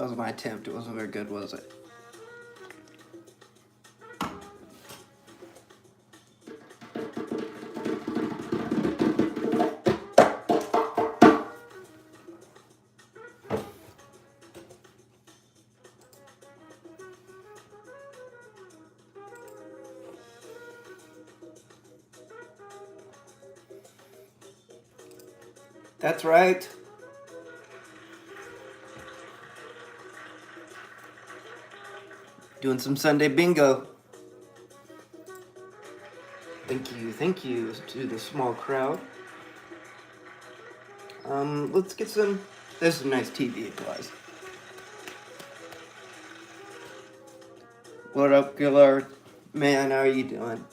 That was my attempt. It wasn't very good, was it? That's right. Doing some Sunday bingo. Thank you to the small crowd. Let's get some. There's some nice TV applause. What up, Gillard? Man, how are you doing?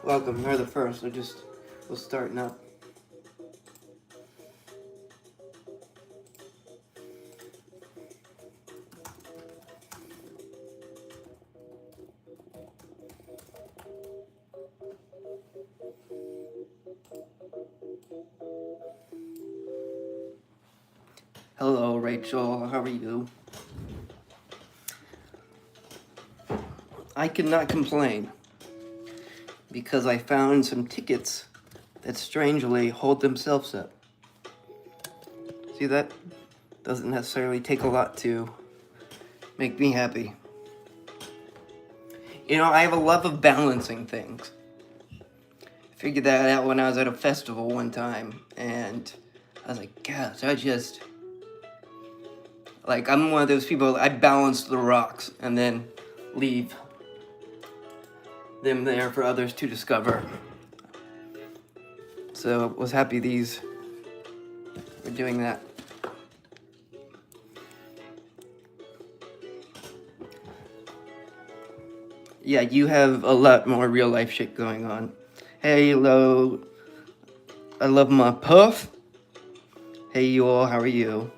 Welcome. You're the first. We're starting up. Hello, Rachel. How are you? I cannot complain because I found some tickets that strangely hold themselves up. See that? Doesn't necessarily take a lot to make me happy. You know, I have a love of balancing things. I figured that out when I was at a festival one time, and I was like, gosh, I'm one of those people, I balance the rocks and then leave them there for others to discover. So I was happy these were doing that. Yeah, you have a lot more real life shit going on. Hey, hello. I love my puff. Hey, you all, how are you?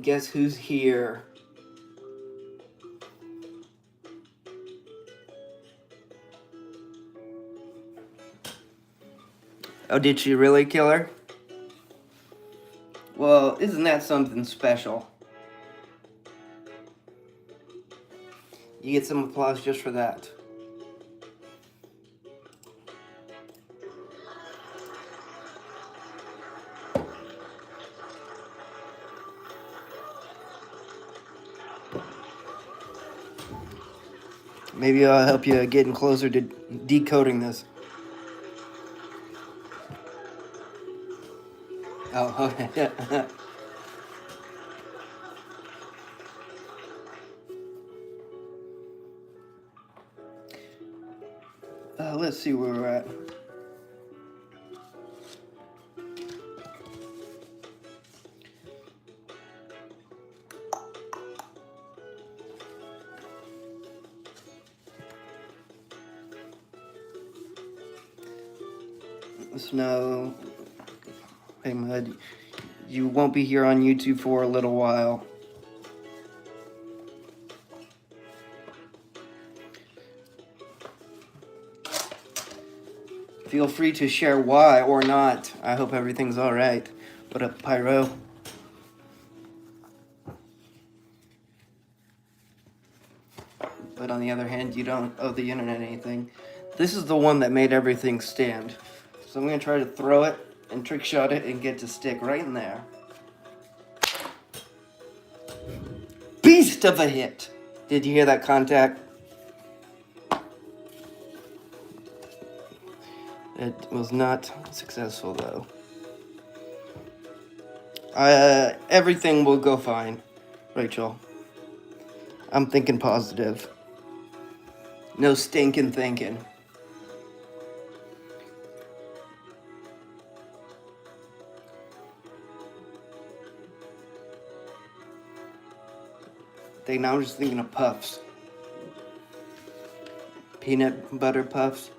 Guess who's here? Oh, did she really kill her? Well, isn't that something special? You get some applause just for that. Maybe I'll help you getting closer to decoding this. Oh, okay. Let's see where we're at. Snow. Hey, Mud. You won't be here on YouTube for a little while. Feel free to share why or not. I hope everything's alright. What up, Pyro? But on the other hand, you don't owe the internet anything. This is the one that made everything stand. So I'm going to try to throw it and trick shot it and get to stick right in there. Beast of a hit! Did you hear that contact? It was not successful though. Everything will go fine, Rachel. I'm thinking positive. No stinking thinking. Now I'm just thinking of puffs. Peanut butter puffs.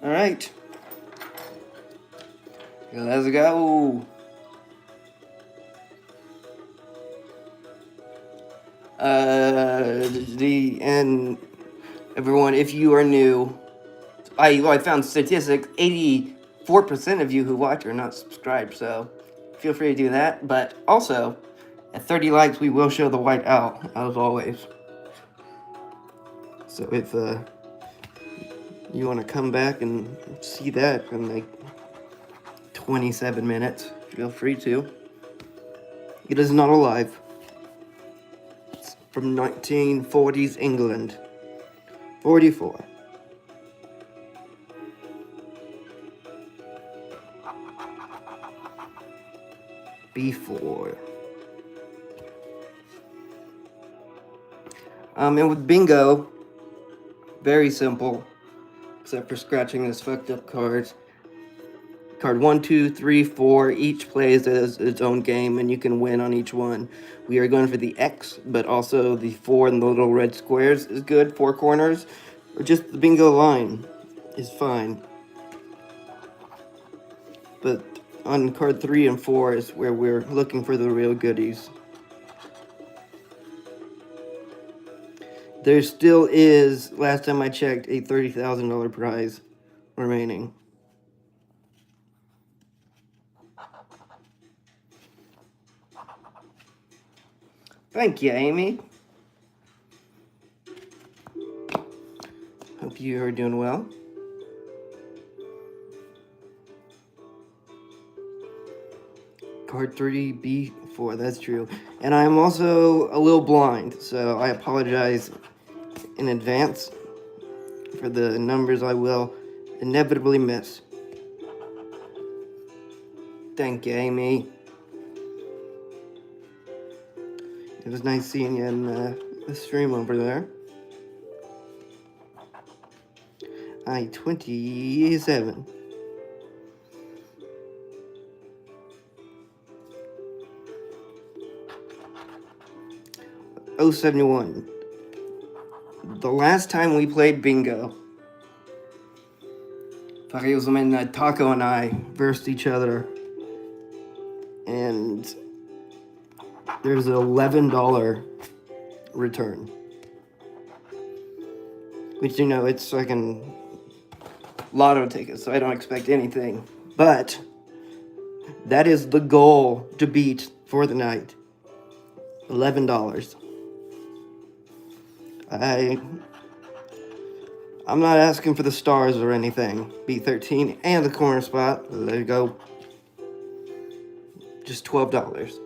Alright. Let's go. And everyone, if you are new, I found statistics, 84% of you who watch are not subscribed, so feel free to do that. But also, at 30 likes, we will show the white owl, as always. So if you want to come back and see that in like 27 minutes, feel free to. It is not alive. It's from 1940s England. 44. B4. And with bingo, very simple, except for scratching this fucked up card. Card 1, 2, 3, 4, each plays as its own game, and you can win on each one. We are going for the X, but also the 4 and the little red squares is good, 4 corners, or just the bingo line is fine. But on card 3 and 4 is where we're looking for the real goodies. There still is, last time I checked, a $30,000 prize remaining. Thank you, Amy. Hope you are doing well. Card 3B4, that's true. And I'm also a little blind, so I apologize in advance for the numbers I will inevitably miss. Thank you, Amy. It was nice seeing you in the stream over there. 27. '71. The last time we played bingo, Taco and I versed each other, and there's an $11 return. Which, you know, it's fucking lotto tickets, so I don't expect anything. But that is the goal to beat for the night. $11. I'm not asking for the stars or anything. B13 and the corner spot. There you go. Just $12.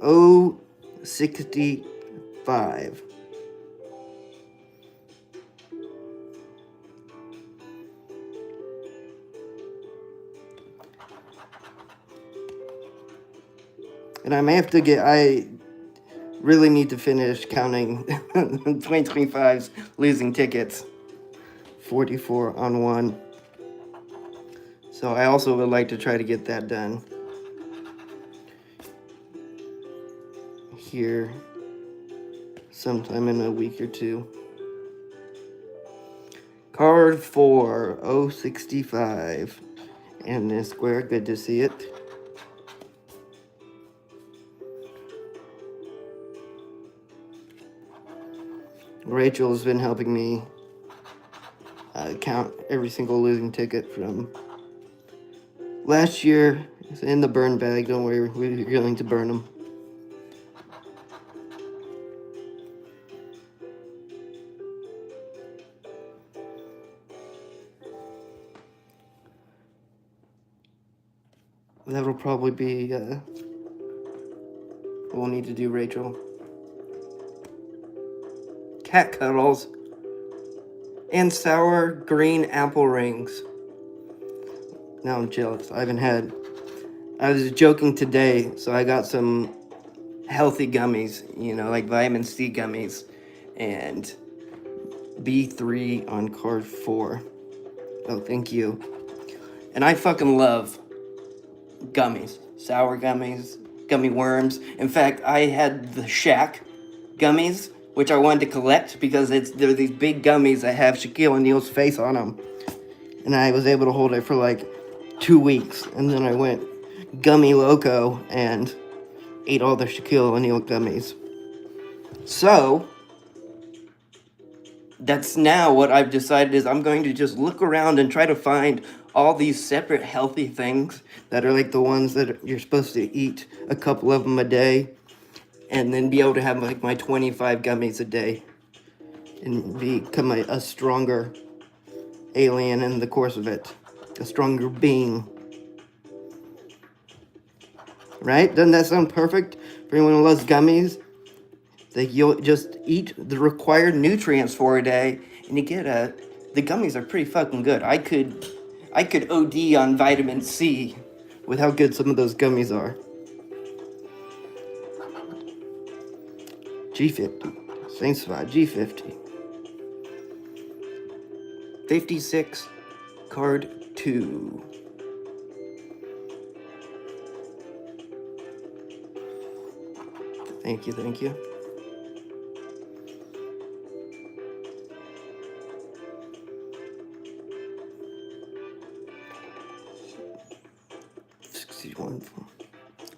Oh, 65. And I may have to I really need to finish counting 2025's losing tickets. 44 on 1. So I also would like to try to get that done here sometime in a week or two. Card 4, 065. And the square, good to see it. Rachel has been helping me count every single losing ticket from last year. It's in the burn bag. Don't worry, we're going to burn them. That'll probably be we'll need to do, Rachel. Cat cuddles and sour green apple rings. Now I'm jealous. I was joking today, so I got some healthy gummies, you know, like vitamin C gummies, and B3 on card 4. Oh, thank you. And I fucking love gummies, sour gummies, gummy worms. In fact, I had the Shack gummies which I wanted to collect because they're these big gummies that have Shaquille O'Neal's face on them. And I was able to hold it for like 2 weeks. And then I went gummy loco and ate all the Shaquille O'Neal gummies. So, that's now what I've decided is I'm going to just look around and try to find all these separate healthy things that are like the ones that you're supposed to eat a couple of them a day. And then be able to have like my 25 gummies a day. And become a stronger alien in the course of it. A stronger being. Right? Doesn't that sound perfect for anyone who loves gummies? Like you'll just eat the required nutrients for a day, and you get the gummies are pretty fucking good. I could OD on vitamin C with how good some of those gummies are. G50. Same spot. G50. 56. Card 2. Thank you, thank you.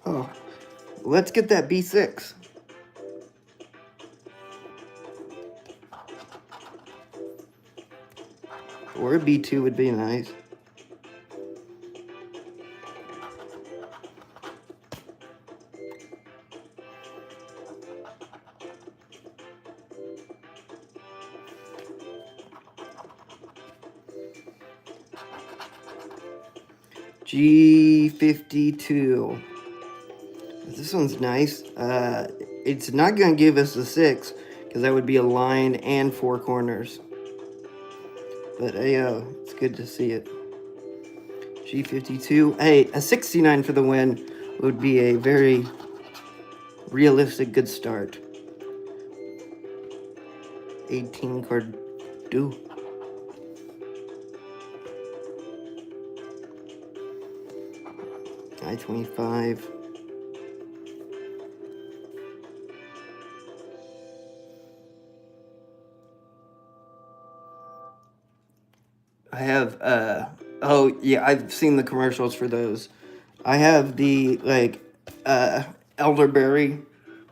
Oh, let's get that B6. Or a B2 would be nice. G52. This one's nice. It's not going to give us a 6, because that would be a line and 4 corners. But it's good to see it. G52. Hey, a 69 for the win would be a very realistic good start. 18 card do. I-25. I have, oh, yeah, I've seen the commercials for those. I have the, like, elderberry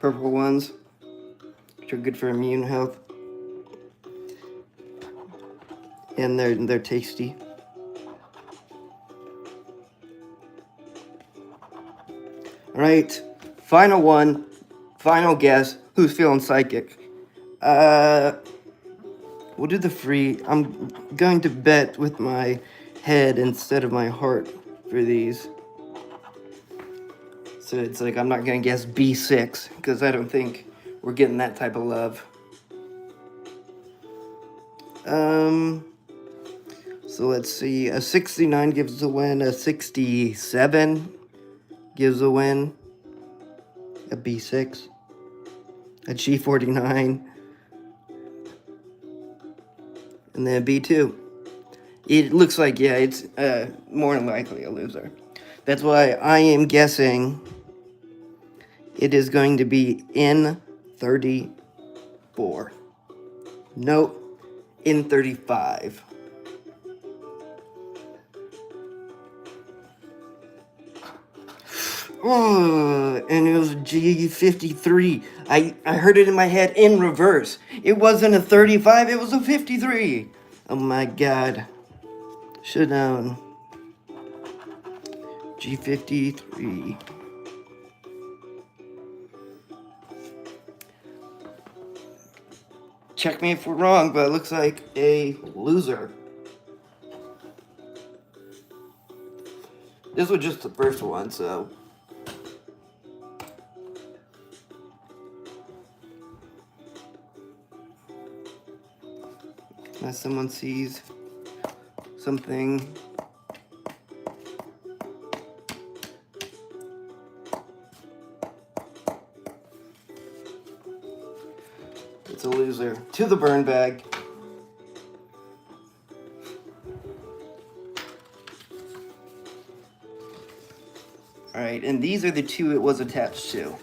purple ones, which are good for immune health. And they're tasty. All right, final one, final guess. Who's feeling psychic? We'll do the free. I'm going to bet with my head instead of my heart for these. So it's like I'm not going to guess B6 because I don't think we're getting that type of love. So let's see. A 69 gives a win. A 67 gives a win. A B6. A G49. And then a B2. It looks like, yeah, it's more than likely a loser. That's why I am guessing it is going to be in 34. Nope, in 35. Oh, and it was G53. I heard it in my head in reverse. It wasn't a 35, it was a 53. Oh my god. Should've known. G53. Check me if we're wrong, but it looks like a loser. This was just the first one, so. Unless someone sees something. It's a loser. To the burn bag. Alright, and these are the two it was attached to.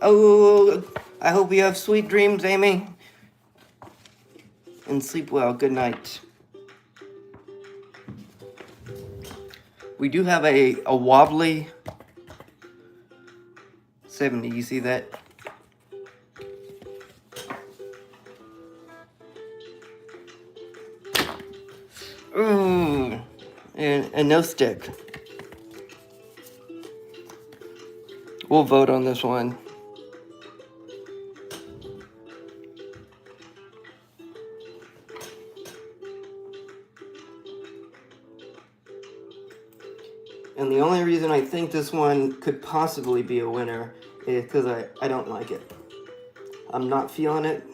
Oh, I hope you have sweet dreams, Amy. And sleep well. Good night. We do have a wobbly 70. You see that? Ooh. And no stick. We'll vote on this one. And the only reason I think this one could possibly be a winner is because I don't like it. I'm not feeling it.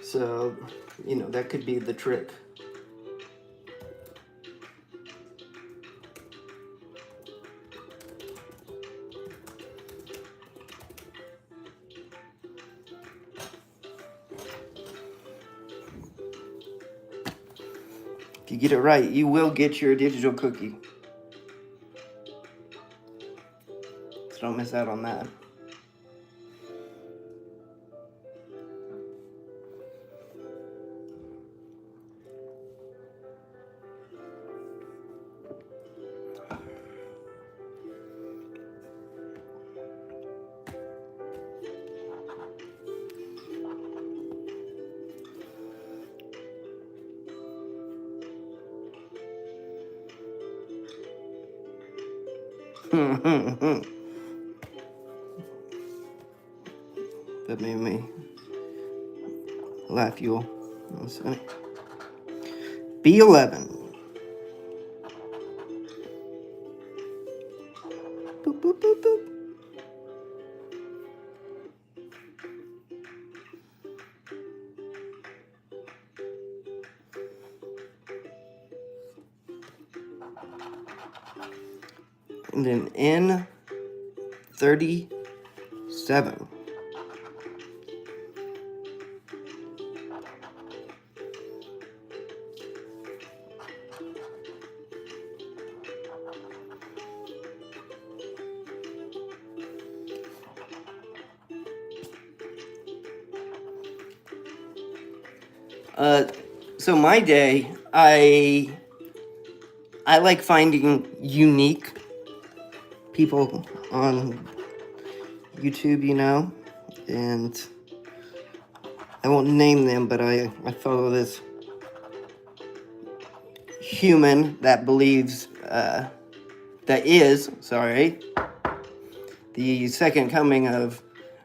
So, you know, that could be the trick. If you get it right, you will get your digital cookie. So don't miss out on that. That made me laugh, you all. That's funny. B11. Boop, boop, boop, boop. And then N37. So my day, I like finding unique people on YouTube, you know, and I won't name them, but I follow this human that believes, that is the second coming of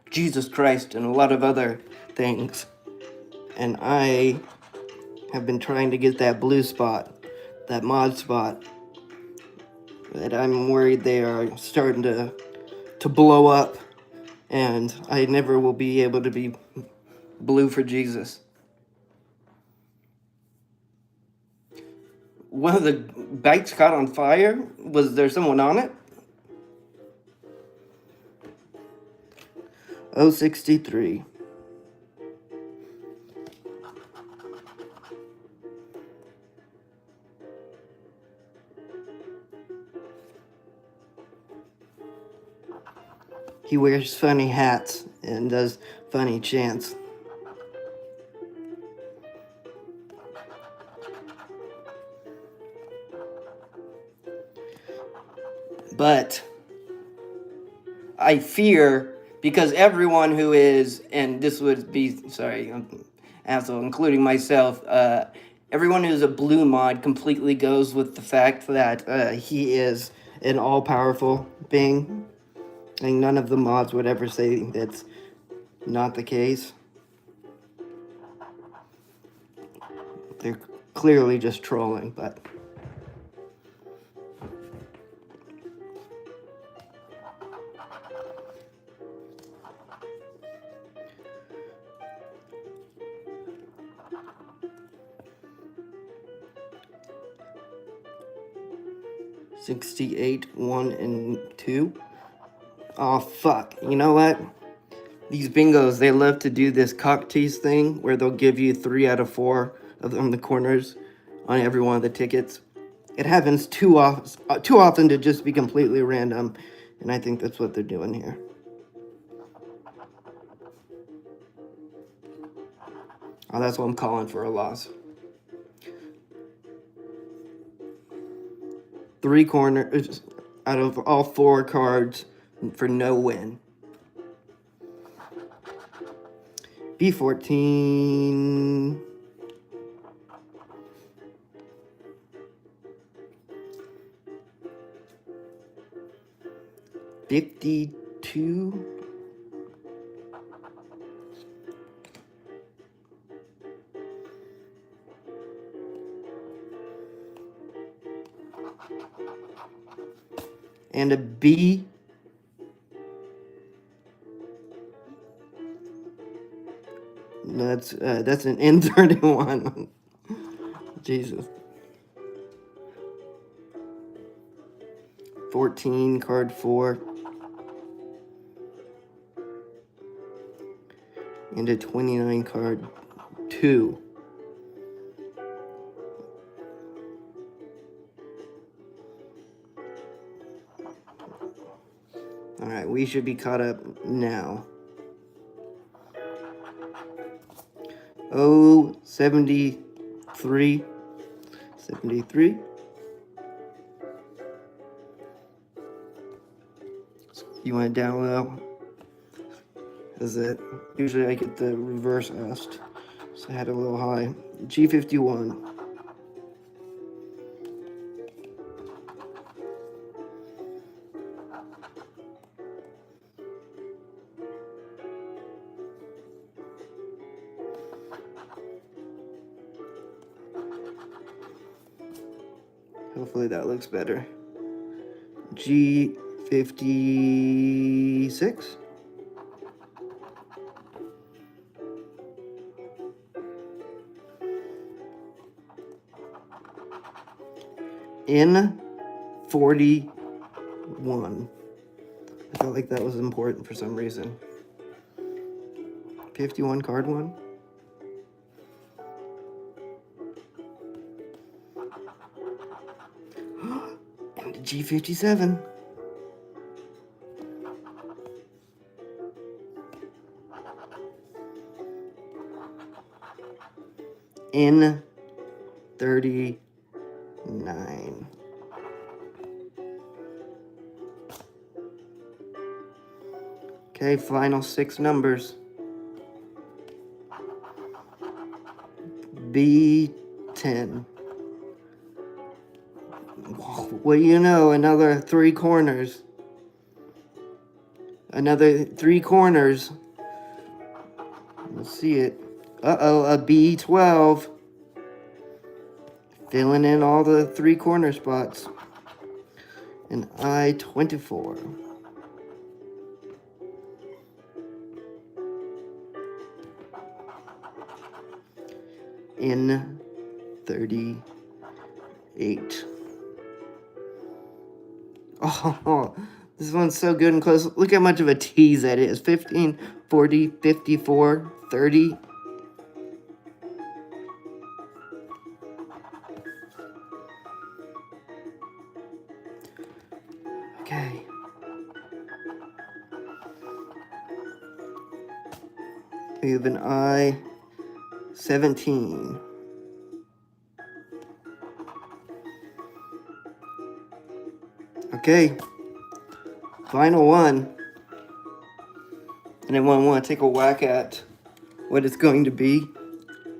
Jesus Christ and a lot of other things. And I have been trying to get that blue spot, that mod spot, that I'm worried they are starting to blow up, and I never will be able to be blue for Jesus. One of the bikes caught on fire. Was there someone on it? 063. He wears funny hats and does funny chants. But I fear, because everyone who is, and this would be, sorry, asshole, including myself, everyone who's a blue mod completely goes with the fact that he is an all-powerful being. And none of the mods would ever say that's not the case. They're clearly just trolling, but... $68, 1 and 2. Oh, fuck. You know what? These bingos, they love to do this cock tease thing where they'll give you 3 out of 4 of them, the corners on every one of the tickets. It happens too often to just be completely random. And I think that's what they're doing here. Oh, that's what I'm calling for a loss. 3 corners out of all 4 cards for no win. B14. $52. And a B. That's an N31. Jesus. 14, card 4. And a 29, card 2. Alright, we should be caught up now. Oh, 73. 73. You want it down low? Is it? Usually I get the reverse asked. So I had a little high. G51. Hopefully that looks better. G56. N41. I felt like that was important for some reason. 51, card 1. And a G57. N39. Okay, final 6 numbers. B10. What do you know? Another 3 corners. Another 3 corners. Let's see it. Uh-oh, a B12. Filling in all the 3 corner spots. An I-24. N38. Oh, this one's so good and close. Look how much of a tease that is. 15, 40, 54, 30. Okay. We have an I-17. Okay. Final one. And I want to take a whack at what it's going to be.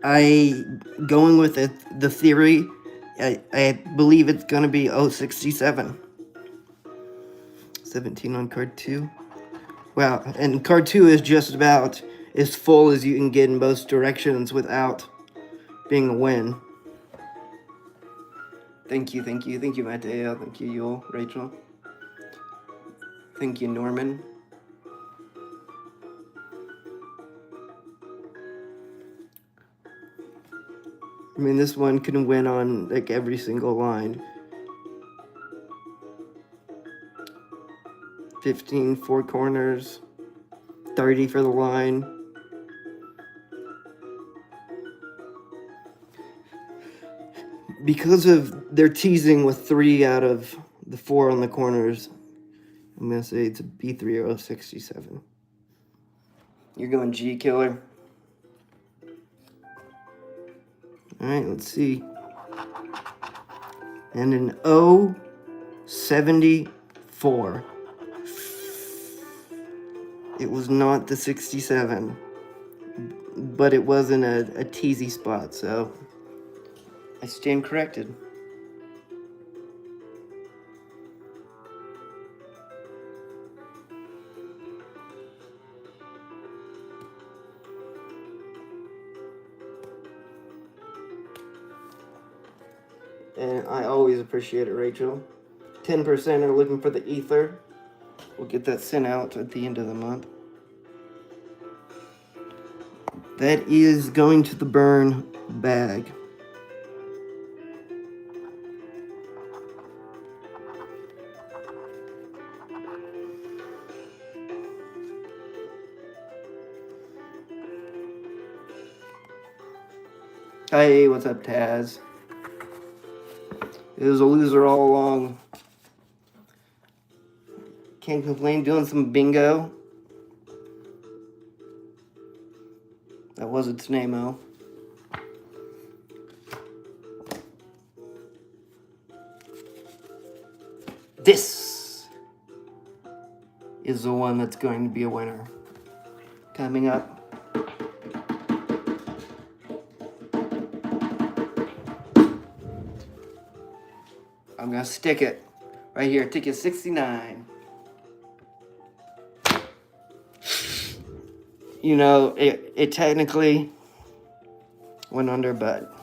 Going with the theory, I believe it's going to be 067. 17 on card 2. Wow, and card 2 is just about as full as you can get in both directions without being a win. Thank you, Mateo. Thank you, Yul, Rachel. Thank you, Norman. I mean, this one can win on like every single line. 15, 4 corners, 30 for the line. Because of their teasing with 3 out of the 4 on the corners, I'm going to say it's a B3067. You're going G, killer. Alright, let's see. And an O74. It was not the 67. But it wasn't a teasy spot, so I stand corrected. And I always appreciate it, Rachel. 10% are looking for the ether. We'll get that sent out at the end of the month. That is going to the burn bag. Hey, what's up, Taz? It was a loser all along. Can't complain, doing some bingo. That was its name-o. This is the one that's going to be a winner. Coming up. I'm gonna stick it right here, ticket 69. You know, it technically went under, but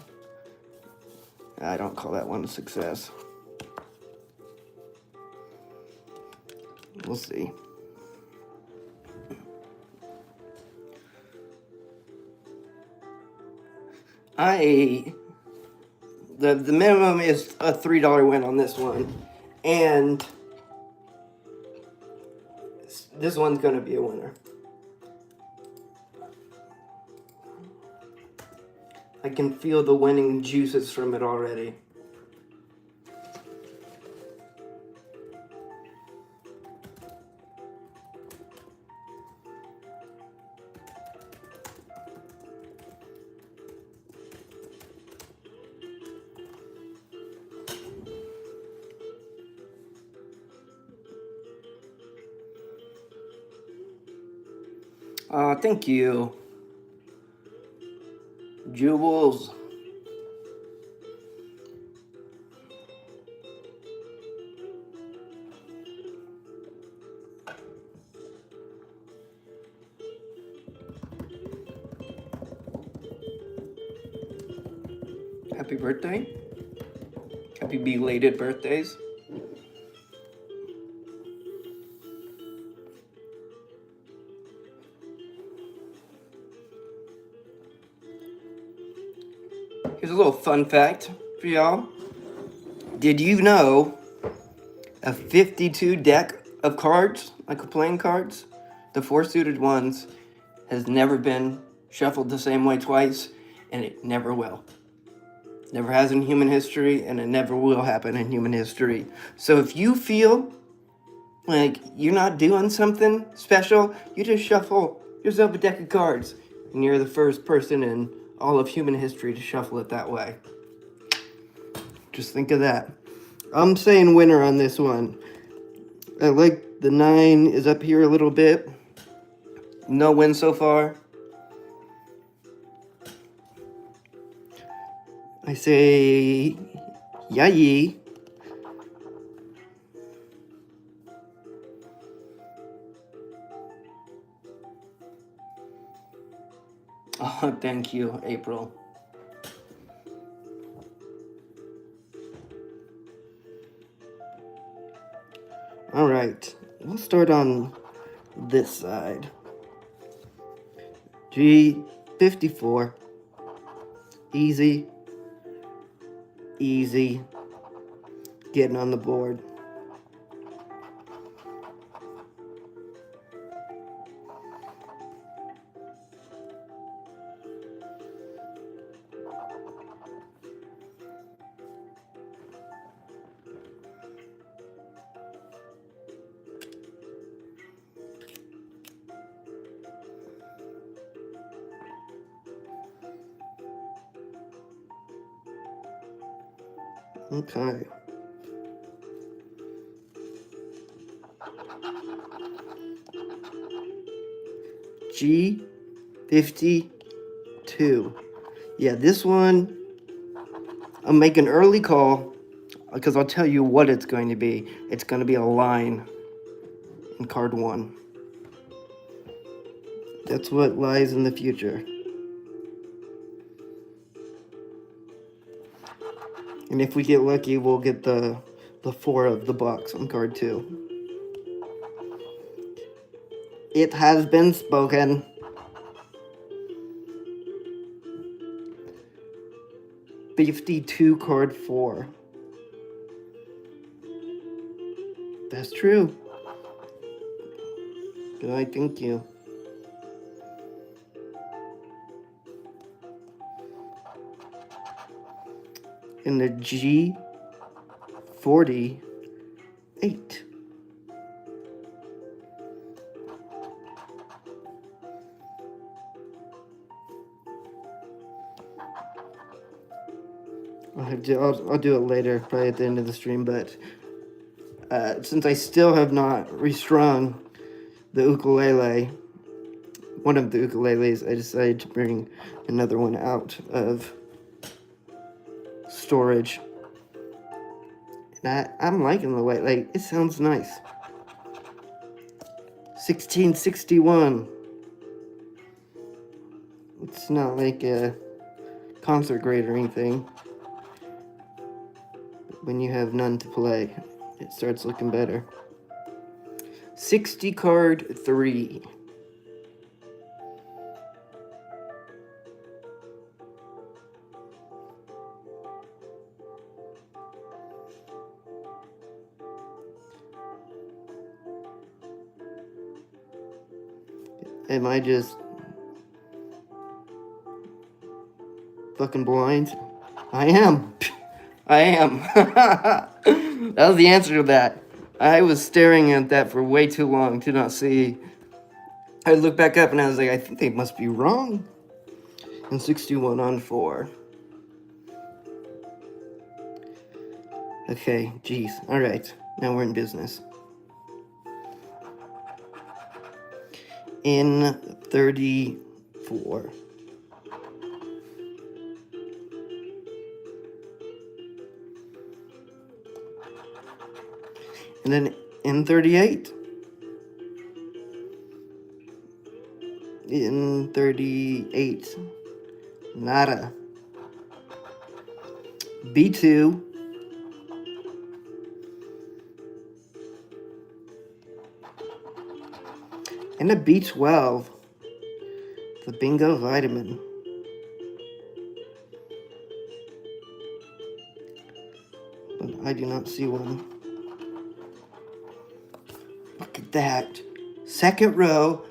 I don't call that one a success. We'll see. The minimum is a $3 win on this one, and this one's gonna be a winner. I can feel the winning juices from it already. Thank you. Jewels. Happy birthday. Happy belated birthdays. Here's a little fun fact for y'all. Did you know a 52 deck of cards, like playing cards, the 4 suited ones, has never been shuffled the same way twice, and it never will. Never has in human history, and it never will happen in human history. So if you feel like you're not doing something special, you just shuffle yourself a deck of cards, and you're the first person in all of human history to shuffle it that way. Just think of that. I'm saying winner on this one. I like the 9 is up here a little bit. No win so far. I say yay. Oh, thank you, April. All right, we'll start on this side. G54. Easy. Easy. Getting on the board. Okay. G52. Yeah, this one, I'll make an early call because I'll tell you what it's going to be. It's going to be a line in card 1. That's what lies in the future. And if we get lucky, we'll get the 4 of the box on card 2. It has been spoken. $52 card 4. That's true. Good, thank you. In the G48. I'll do it later, probably at the end of the stream, but since I still have not restrung the ukulele, one of the ukuleles, I decided to bring another one out of storage. And I'm liking the way, like, it sounds nice. 1661. It's not like a concert grade or anything. When you have none to play, it starts looking better. 60 card 3. Am I just fucking blind? I am. I am. That was the answer to that. I was staring at that for way too long to not see. I looked back up and I was like, I think they must be wrong. And 61 on 4. Okay, geez. Alright, now we're in business. In 34. And then in 38. In 38. Nada. B2. And a B12. The bingo vitamin. But I do not see one. Look at that. Second row.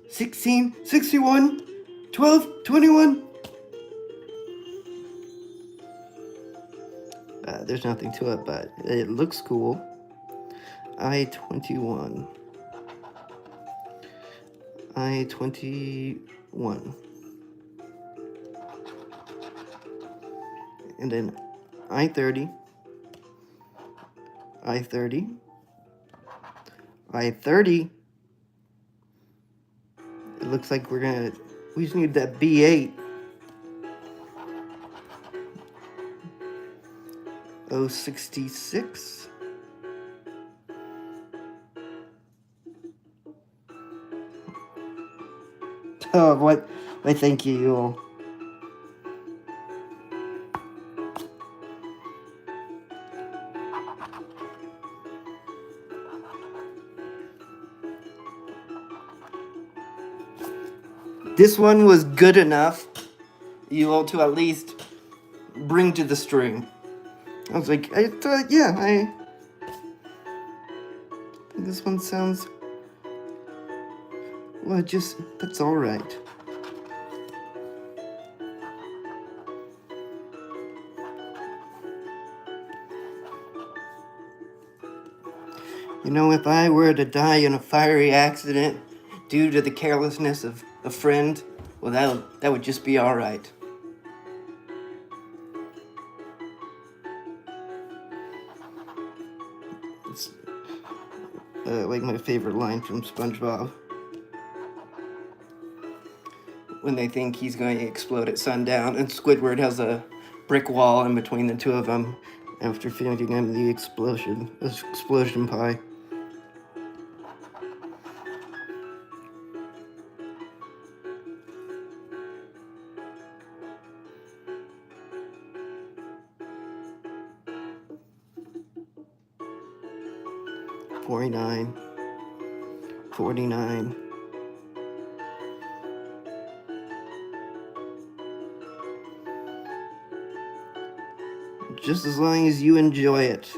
16, 61, 12, 21. There's nothing to it, but it looks cool. I-21. I-21. And then I-30. I-30. I-30. It looks like we just need that B8. 066. Oh, what? Why, thank you all. This one was good enough, you all, to at least bring to the stream. I was like, yeah, this one sounds, well, that's all right. You know, if I were to die in a fiery accident due to the carelessness of a friend, well, that would just be all right. It's like my favorite line from SpongeBob. When they think he's going to explode at sundown, and Squidward has a brick wall in between the two of them after feeding him the explosion pie. $49, $49. Just as long as you enjoy it.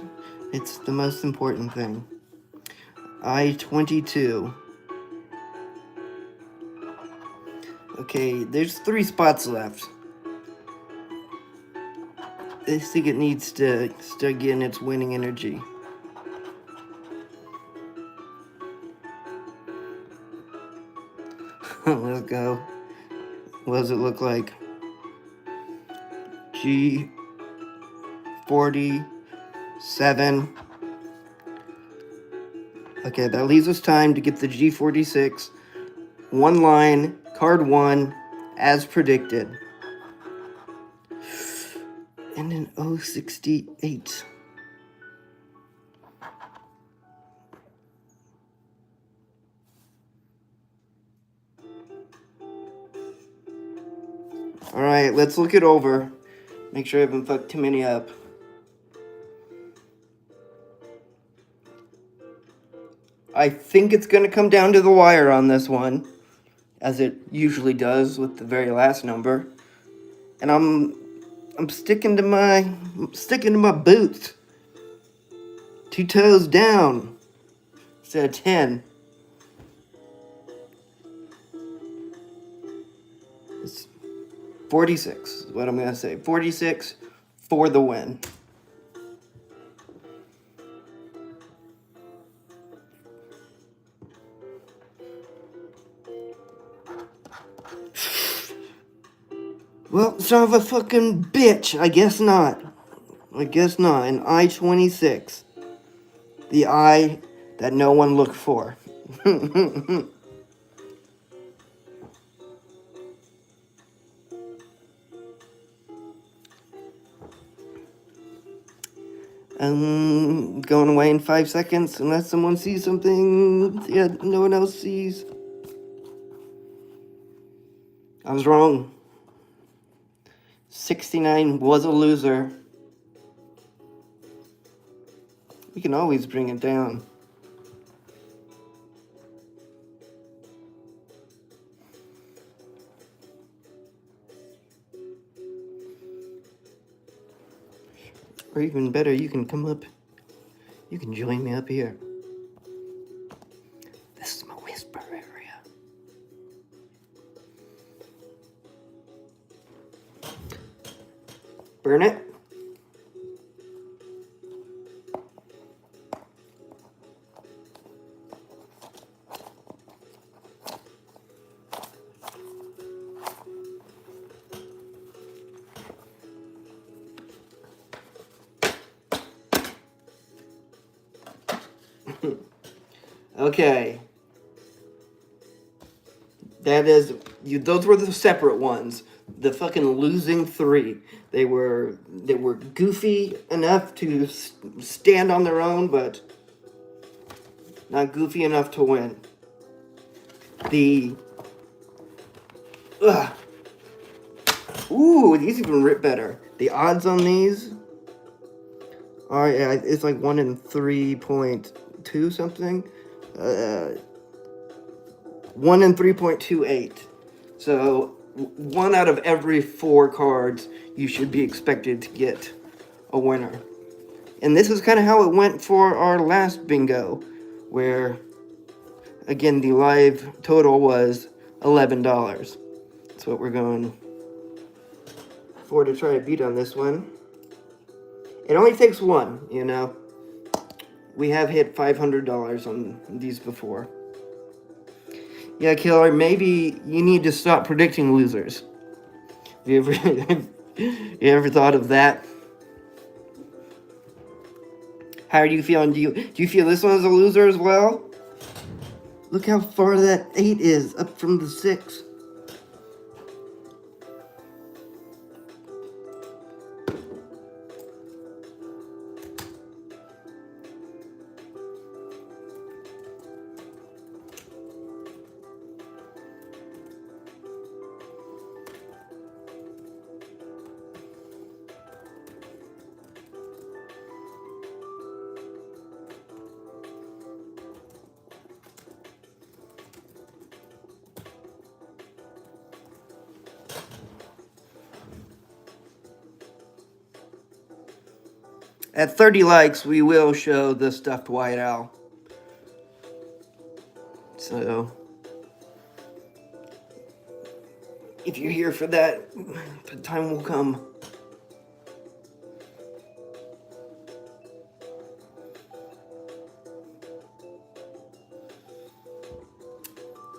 It's the most important thing. I-22. Okay, there's 3 spots left. I think it needs to start getting its winning energy. Let's go. What does it look like? G47. Okay, that leaves us time to get the G46. 1 line, card 1, as predicted. And an 068. Alright, let's look it over. Make sure I haven't fucked too many up. I think it's going to come down to the wire on this one, as it usually does with the very last number. And I'm sticking to my boots. 2 toes down instead of 10. It's 46 is what I'm going to say. 46 for the win. Well, son of a fucking bitch. I guess not. An I-26. The eye that no one looked for. I'm going away in 5 seconds unless someone sees something no one else sees. I was wrong. 69 was a loser. We can always bring it down. Or even better, you can come up. You can join me up here. This is my whisper area. Burn it. Okay. That is, those were the separate ones. The fucking losing 3. They were goofy enough to stand on their own, but not goofy enough to win. Ooh, these even rip better. The odds on these are, it's like 1 in 3.2 something. 1 in 3.28. So 1 out of every 4 cards you should be expected to get a winner. And this is kind of how it went for our last bingo, where again the live total was $11. That's what we're going for to try to beat on this one. It only takes 1, you know. We have hit $500 on these before. Yeah, Killer, maybe you need to stop predicting losers. You ever thought of that? How are you feeling? Do you feel this one is a loser as well? Look how far that 8 is up from the 6. At 30 likes, we will show the stuffed white owl. So, if you're here for that, the time will come.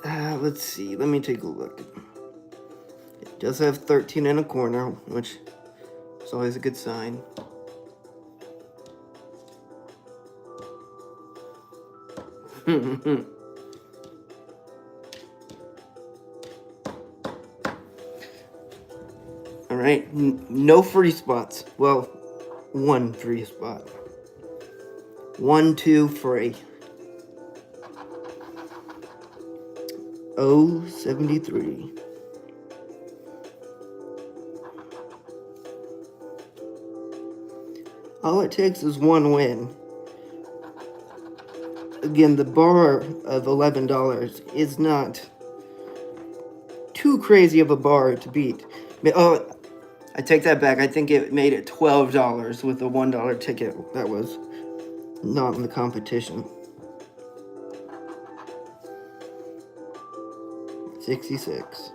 Let's see. Let me take a look. It does have 13 in a corner, which is always a good sign. All right, no free spots. Well, one free spot. 1, 2 free. 073. All it takes is one win. Again, the bar of $11 is not too crazy of a bar to beat. Oh, I take that back. I think it made it $12 with a $1 ticket. That was not in the competition. 66.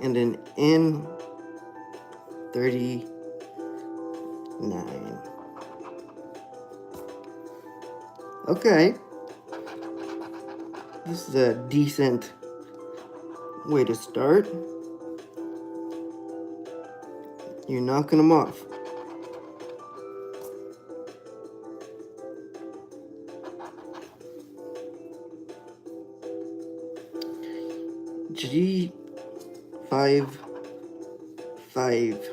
And an N39. Okay. This is a decent way to start. You're knocking them off. G5 5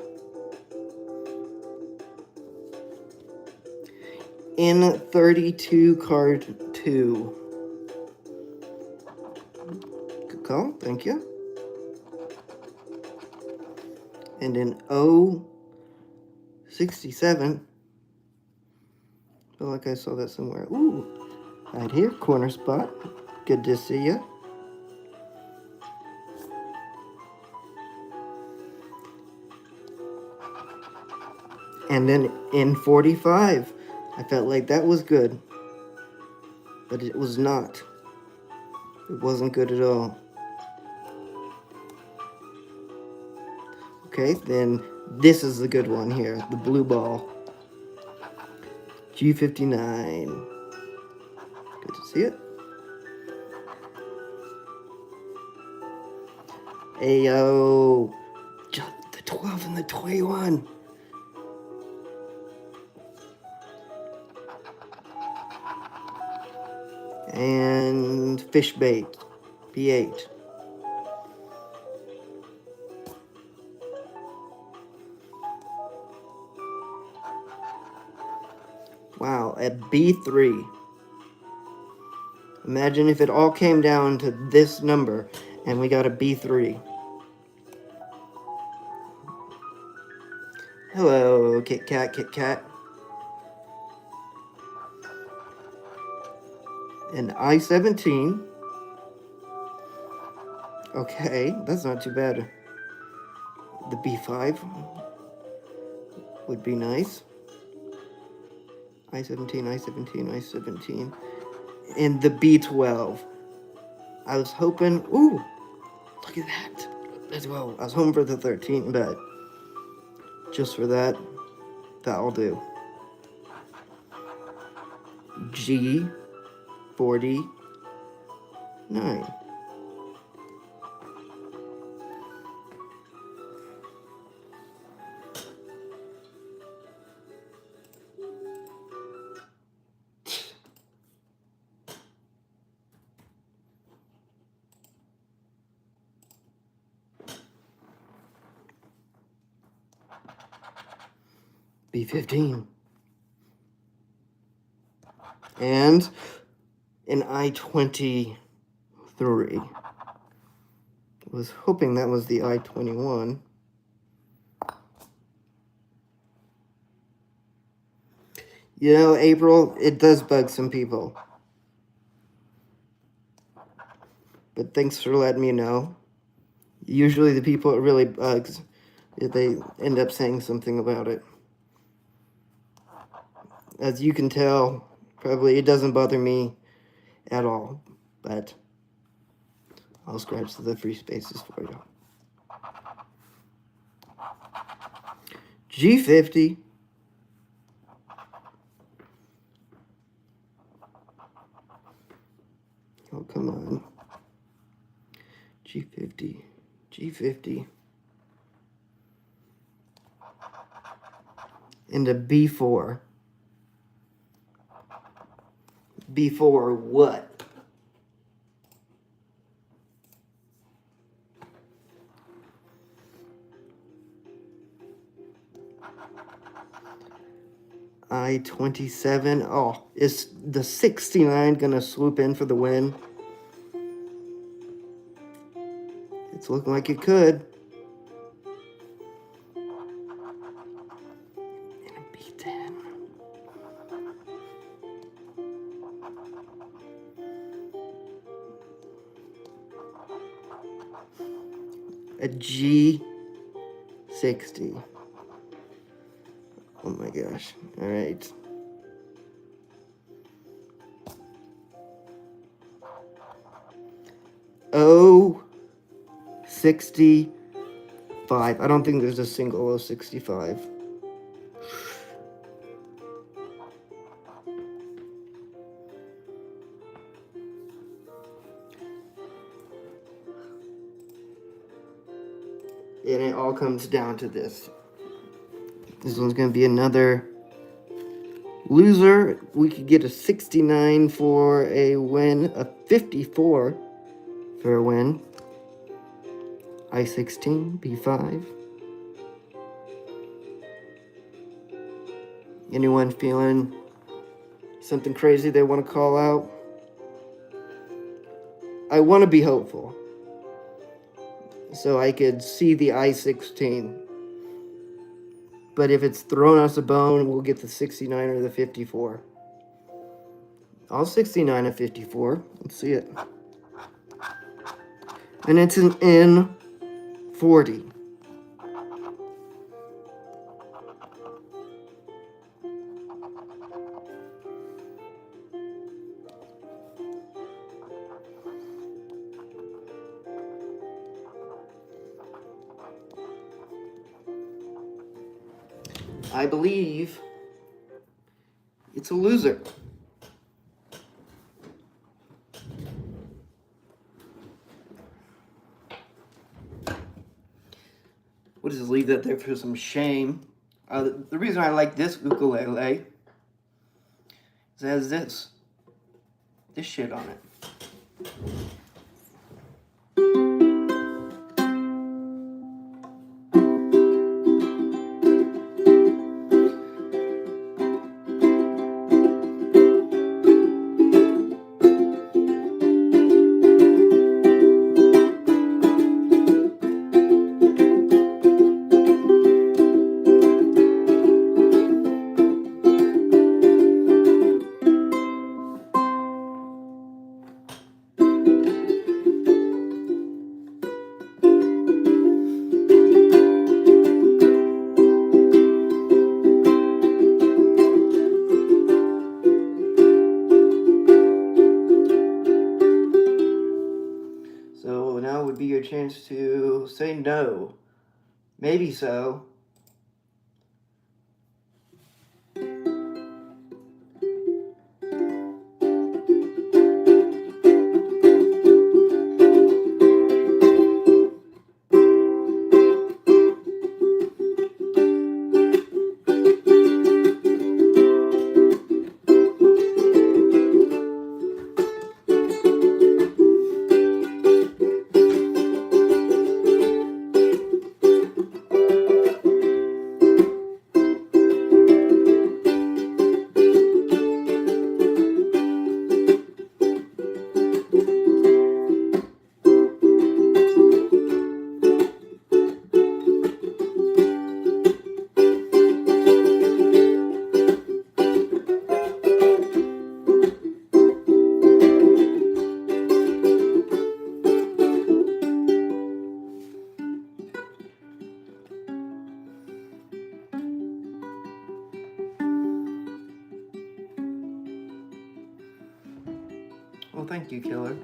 in 32 card 2. Good call, thank you. And in 067. Feel like I saw that somewhere. Ooh, right here, corner spot. Good to see you. And then in 45, I felt like that was good, but it was not. It wasn't good at all. Okay, then this is the good one here, the blue ball. G59. Good to see it. Ayo. The 12 and the 21. And fish bait, B8. Wow, at B3. Imagine if it all came down to this number and we got a B3. Hello, Kit Kat, Kit Kat. And I-17. Okay, that's not too bad. The B5 would be nice. I-17, I-17, I-17. And the B12. I was hoping, ooh, look at that. As well, I was hoping for the 13, but just for that, that'll do. G40 9. B15. And an I-23. Was hoping that was the I-21. You know, April, it does bug some people. But thanks for letting me know. Usually the people it really bugs, they end up saying something about it. As you can tell, probably it doesn't bother me at all. But I'll scratch the free spaces for you. G50. Oh, come on. G50. G50. And a B4. B4 what? I-27. Oh, is the 69 gonna swoop in for the win? It's looking like it could. And a B10. A G60. Oh my gosh. All right. O65. I don't think there's a single O65. And it all comes down to this. This one's going to be another loser. We could get a 69 for a win, a 54 for a win. I-16, B5. Anyone feeling something crazy they want to call out? I want to be hopeful, so I could see the I-16. But if it's thrown us a bone, we'll get the 69 or the 54. All 69 and 54. Let's see it. And it's an N40. I believe it's a loser. We'll just leave that there for some shame. The reason I like this ukulele is it has this shit on it. So now would be your chance to say no. Maybe so. Well, thank you, Killer.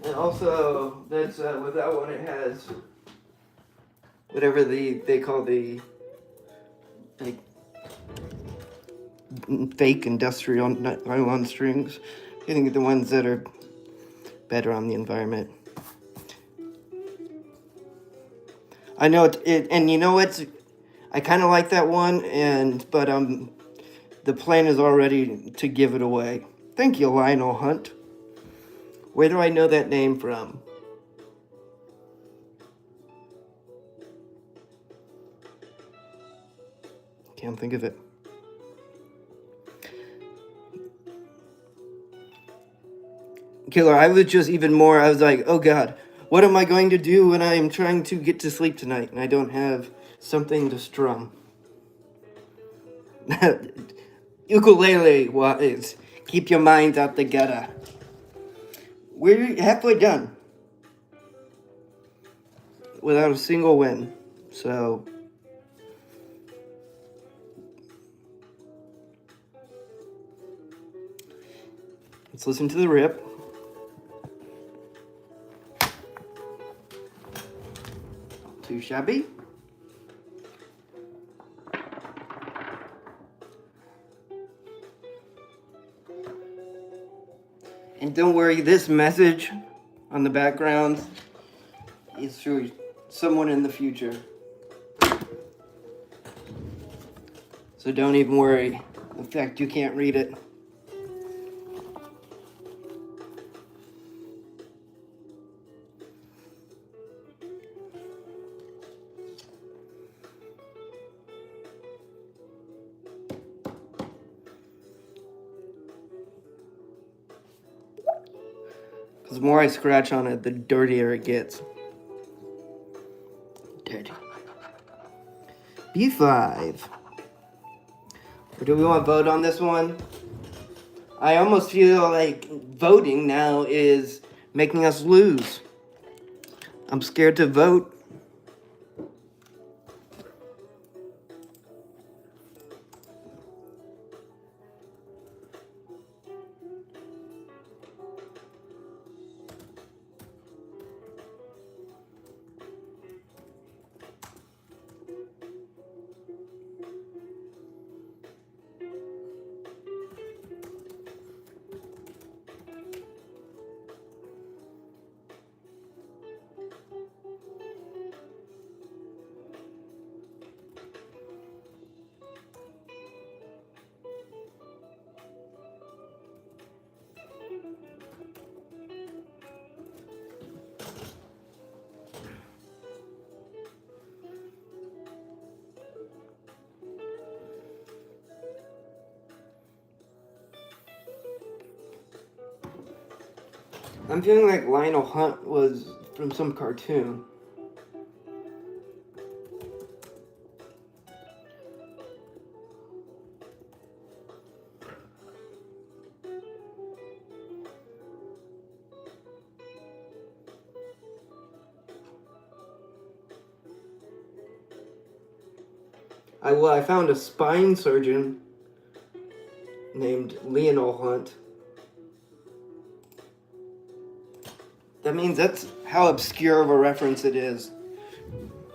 And also, that's with that one, it has whatever they call the like fake industrial nylon strings. I think the ones that are better on the environment. I know it and you know what? I kind of like that one, but the plan is already to give it away. Thank you, Lionel Hunt. Where do I know that name from? Can't think of it. Killer, I was just even more, I was like, oh God, what am I going to do when I am trying to get to sleep tonight and I don't have something to strum? Ukulele was keep your mind out the gutter. We're halfway done without a single win. So let's listen to the rip. Too shabby. And don't worry, this message on the background is through someone in the future. So don't even worry. In fact, you can't read it. Because the more I scratch on it, the dirtier it gets. Dirty. B5. Or do we want to vote on this one? I almost feel like voting now is making us lose. I'm scared to vote. I'm feeling like Lionel Hunt was from some cartoon. I found a spine surgeon named Lionel Hunt. That means that's how obscure of a reference it is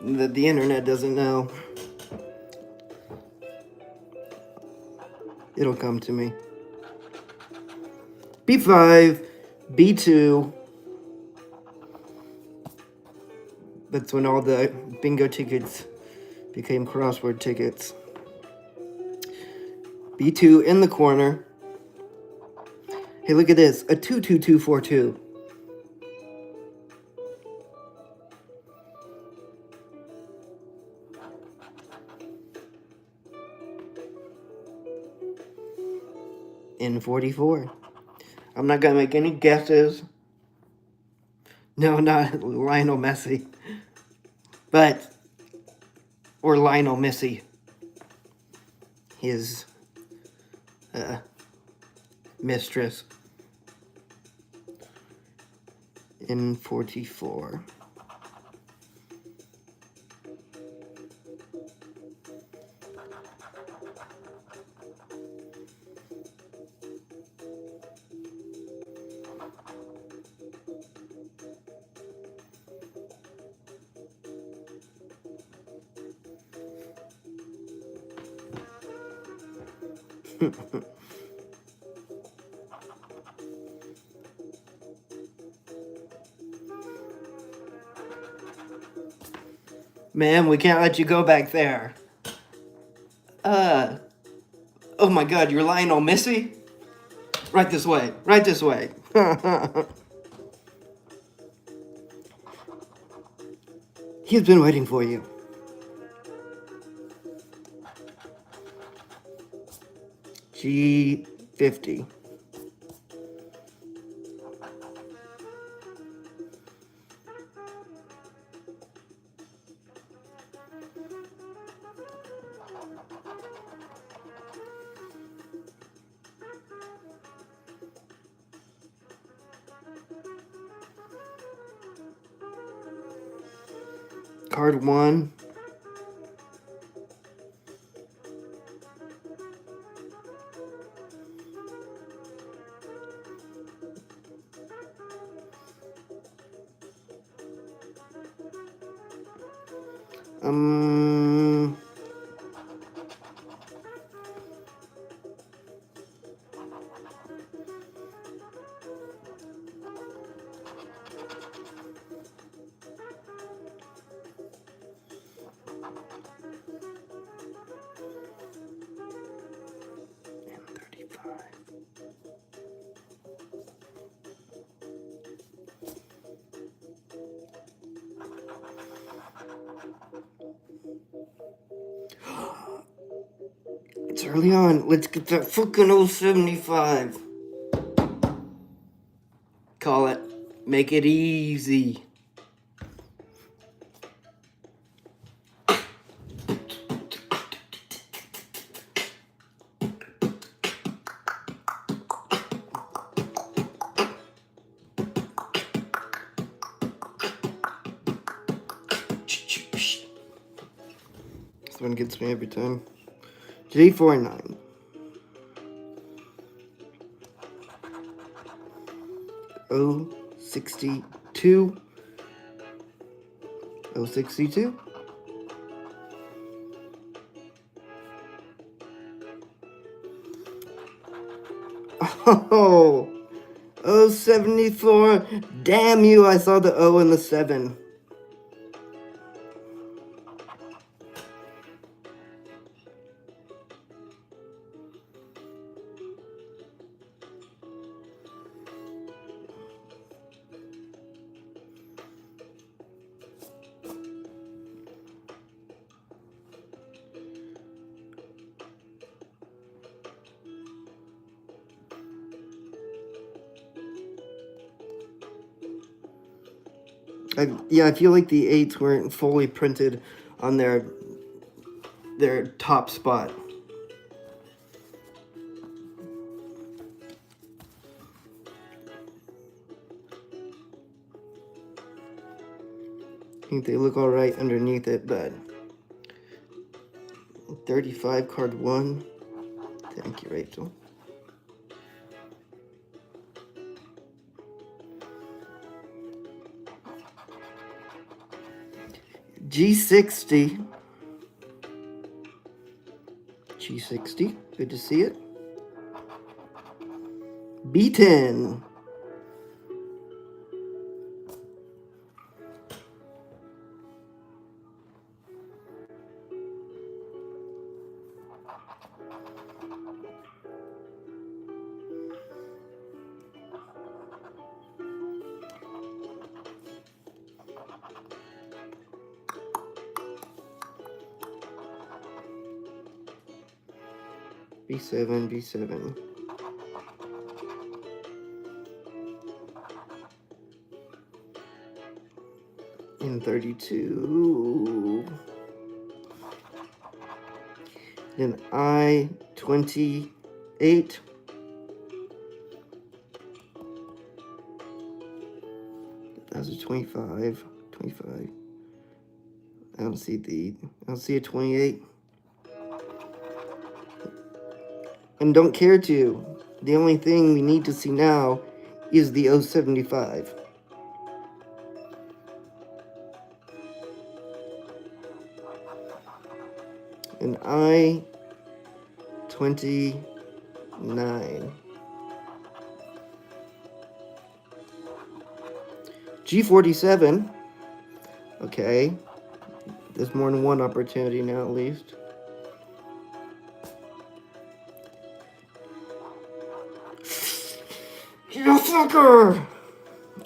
that the internet doesn't know. It'll come to me. B5, B2. That's when all the bingo tickets became crossword tickets. B2 in the corner. Hey, look at this. A 22242. In 44. I'm not gonna make any guesses. No, not Lionel Messi. But, or Lionel Missy. His mistress. In 44. Man, we can't let you go back there. Oh my god, you're Lionel Missy? Right this way, right this way. He's been waiting for you. G50. Card 1. Um, it's early on. Let's get that fucking 075. Call it. Make it easy. This one gets me every time. G49. O62. O62. Oh, O74. Damn you, I saw the O and the 7. I feel like the 8s weren't fully printed on their top spot. I think they look alright underneath it, but 35 card 1. Thank you, Rachel. G60. G60. Good to see it. B10. B7, B7. In 32. Then I-28. That's a 25. 25. I don't see a 28. And don't care to. The only thing we need to see now is the 075. And I-28. 9. G47. Okay. There's more than one opportunity now, at least. You fucker!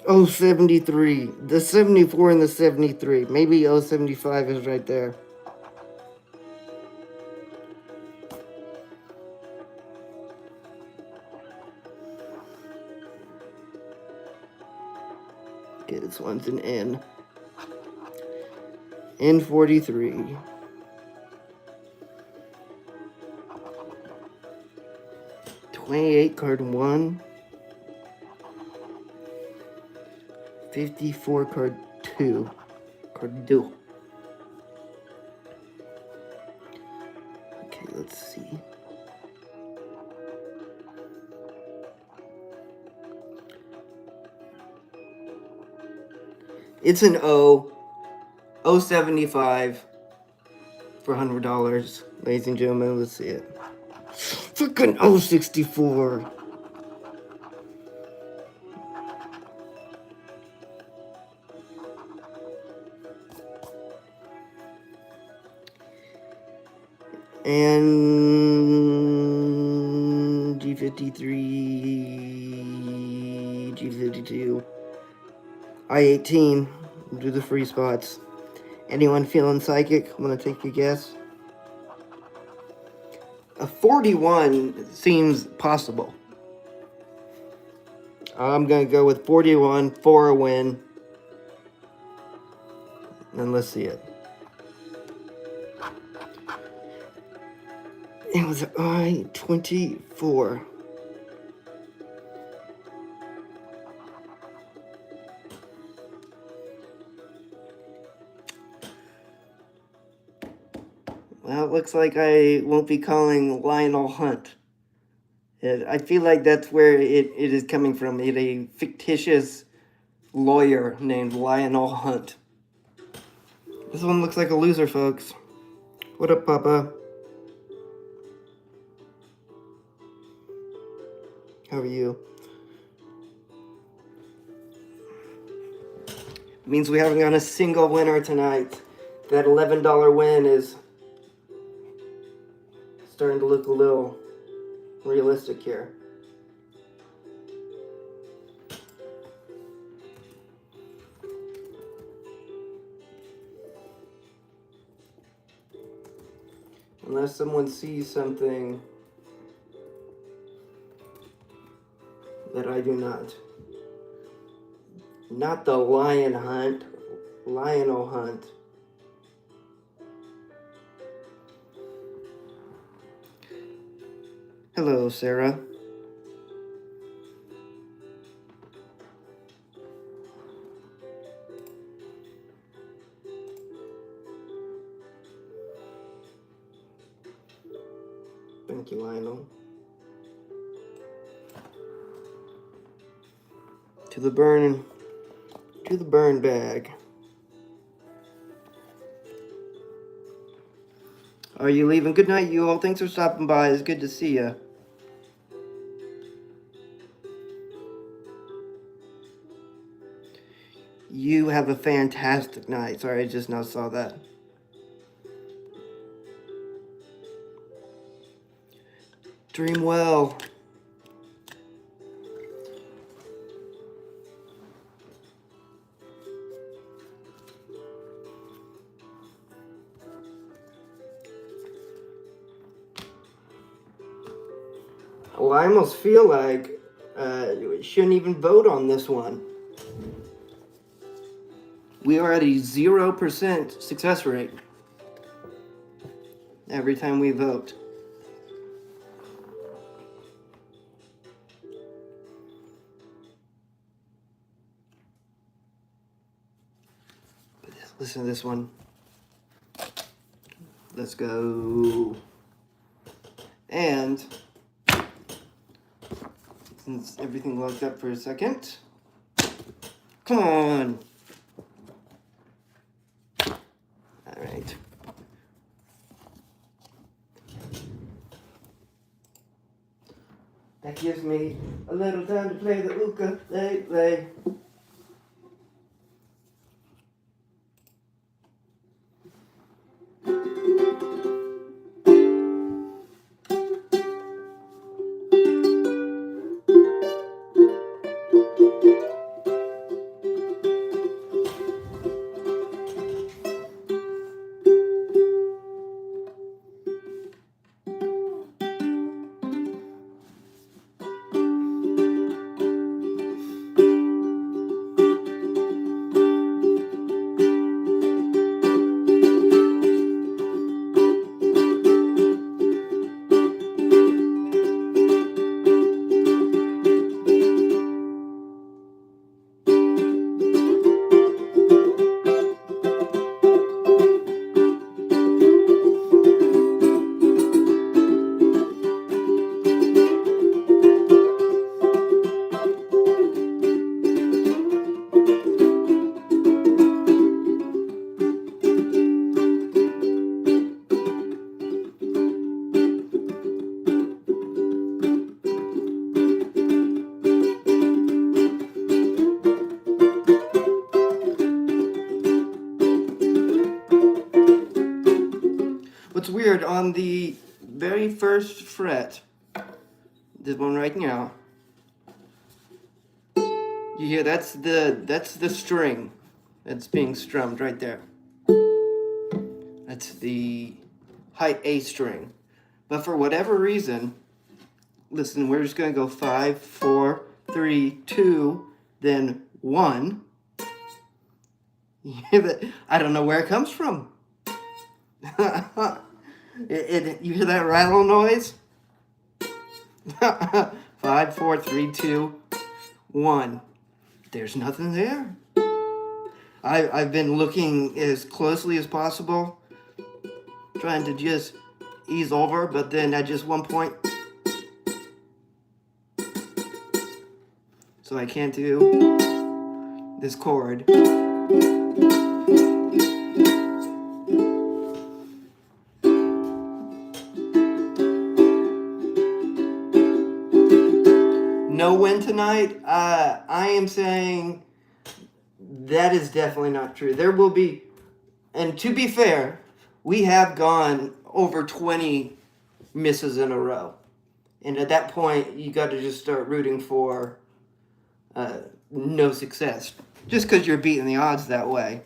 073. The 74 and the 73. Maybe 075 is right there. Okay, this one's an N. N43. 28, card 1. 54, card 2. Card 2. Okay, let's see. It's an O. 075 for $100. Ladies and gentlemen, let's see it. Fucking 064. And G53, G52, I-18. We'll do the free spots. Anyone feeling psychic? Want to take a guess? A 41 seems possible. I'm going to go with 41 for a win. And let's see it. It was I-24. Well, it looks like I won't be calling Lionel Hunt. I feel like that's where it is coming from. It's a fictitious lawyer named Lionel Hunt. This one looks like a loser, folks. What up, Papa? How are you? It means we haven't got a single winner tonight. That $11 win is starting to look a little realistic here. Unless someone sees something that I do not. Not the Lion Hunt. Lionel Hunt. Hello, Sarah. Thank you, Lionel. To the burn bag. Are you leaving? Good night, you all. Thanks for stopping by. It's good to see you. You have a fantastic night. Sorry, I just now saw that. Dream well. Well, I almost feel like we shouldn't even vote on this one. We are at a 0% success rate every time we vote. Listen to this one. Let's go. And since everything locked up for a second, come on. All right. That gives me a little time to play the ukulele. What's weird, on the very first fret, this one right now, you hear that's the string that's being strummed right there. That's the high A string. But for whatever reason, listen, we're just gonna go 5, 4, 3, 2, then 1. You hear that? I don't know where it comes from. You hear that rattle noise? 5, 4, 3, 2, 1. There's nothing there. I've been looking as closely as possible, trying to just ease over, but then at just one point, so I can't do this chord. No win tonight. I am saying that is definitely not true. There will be, and to be fair, we have gone over 20 misses in a row. And at that point, you got to just start rooting for no success. Just because you're beating the odds that way.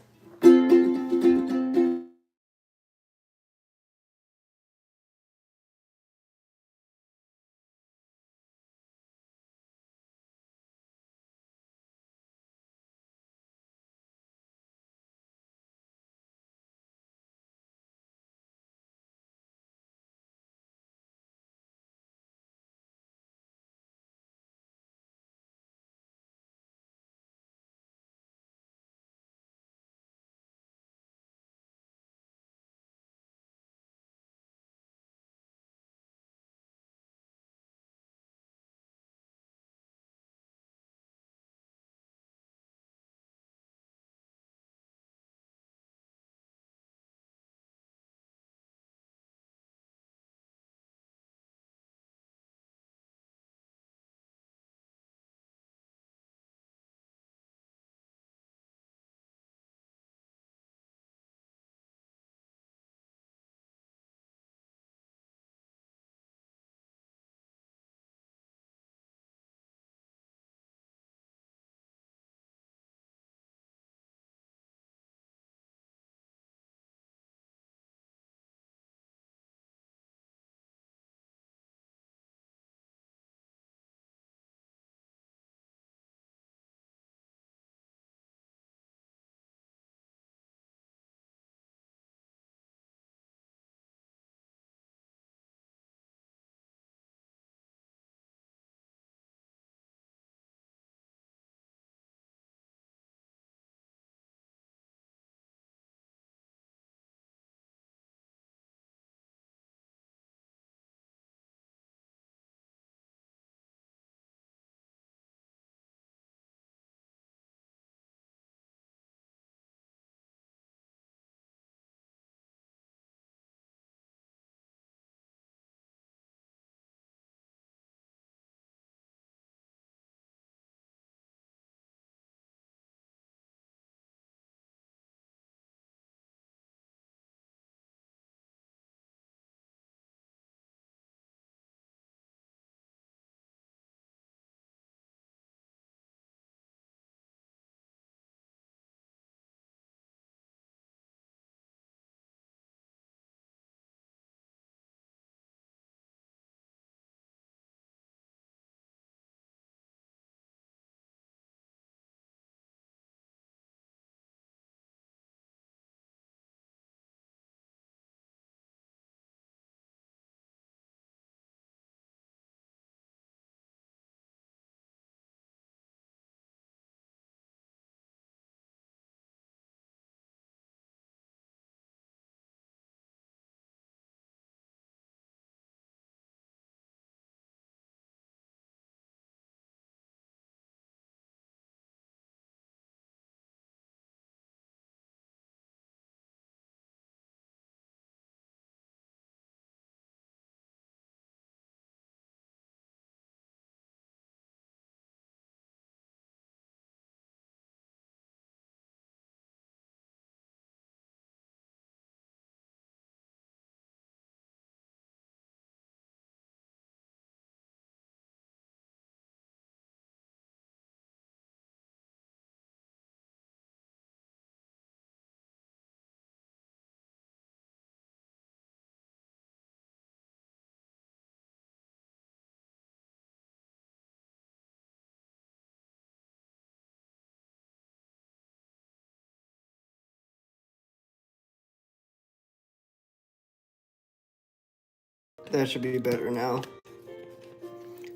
That should be better now.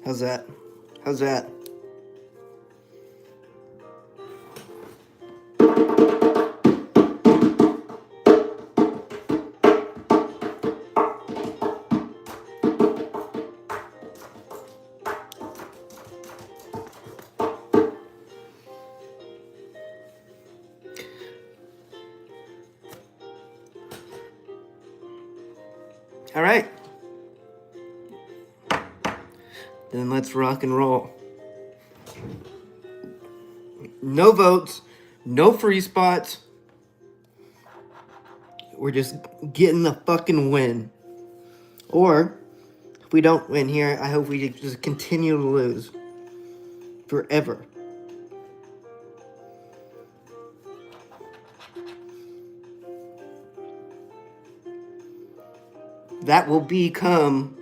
How's that? How's that? All right. Then let's rock and roll. No votes, no free spots. We're just getting the fucking win. Or, if we don't win here, I hope we just continue to lose. Forever. That will become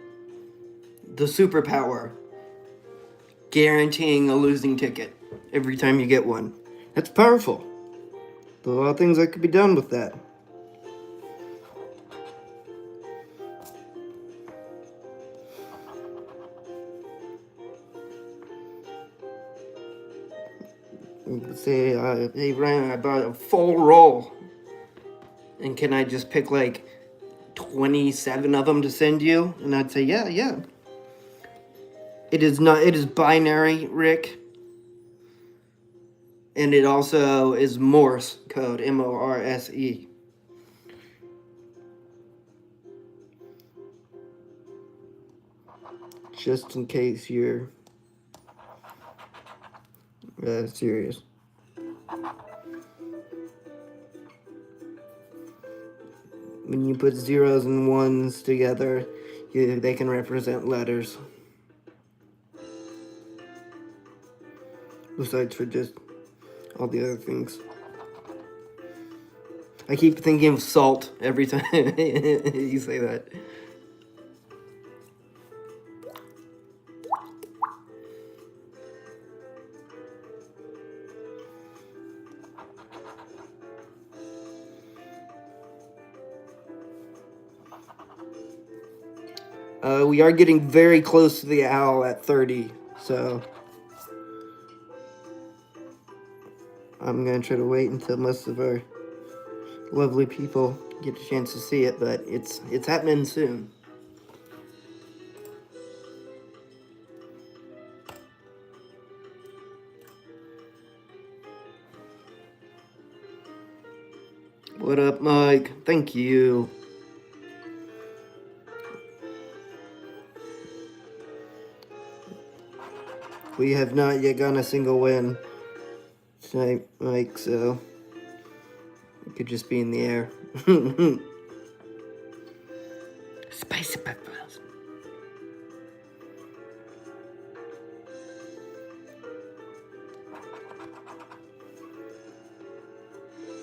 the superpower. Guaranteeing a losing ticket every time you get one. That's powerful. There's a lot of things that could be done with that. Say, hey Ryan, I bought a full roll. And can I just pick like 27 of them to send you? And I'd say, yeah. It is binary, Rick. And it also is Morse code, Morse. Just in case you're serious. When you put zeros and ones together, they can represent letters. Besides for just all the other things. I keep thinking of salt every time you say that. We are getting very close to the owl at 30, so I'm gonna try to wait until most of our lovely people get a chance to see it, but it's happening soon. What up, Mike? Thank you. We have not yet gotten a single win tonight, Mike, so it could just be in the air. Spicy peppers.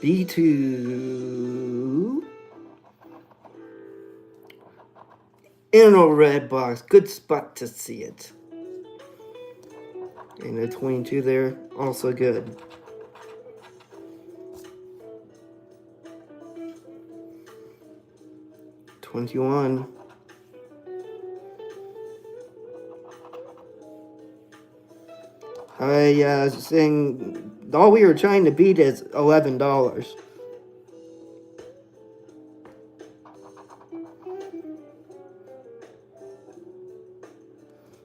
B2. In a red box. Good spot to see it. And a 22 there. Also good. 21. I was saying all we were trying to beat is $11.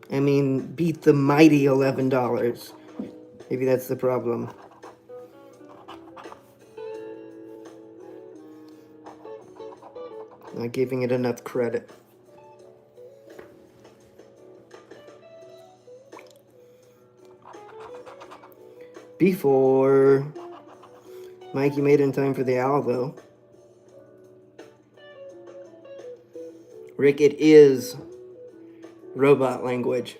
I mean, beat the mighty $11. Maybe that's the problem. Not giving it enough credit. Before Mikey made it in time for the owl, though. Rick, it is robot language.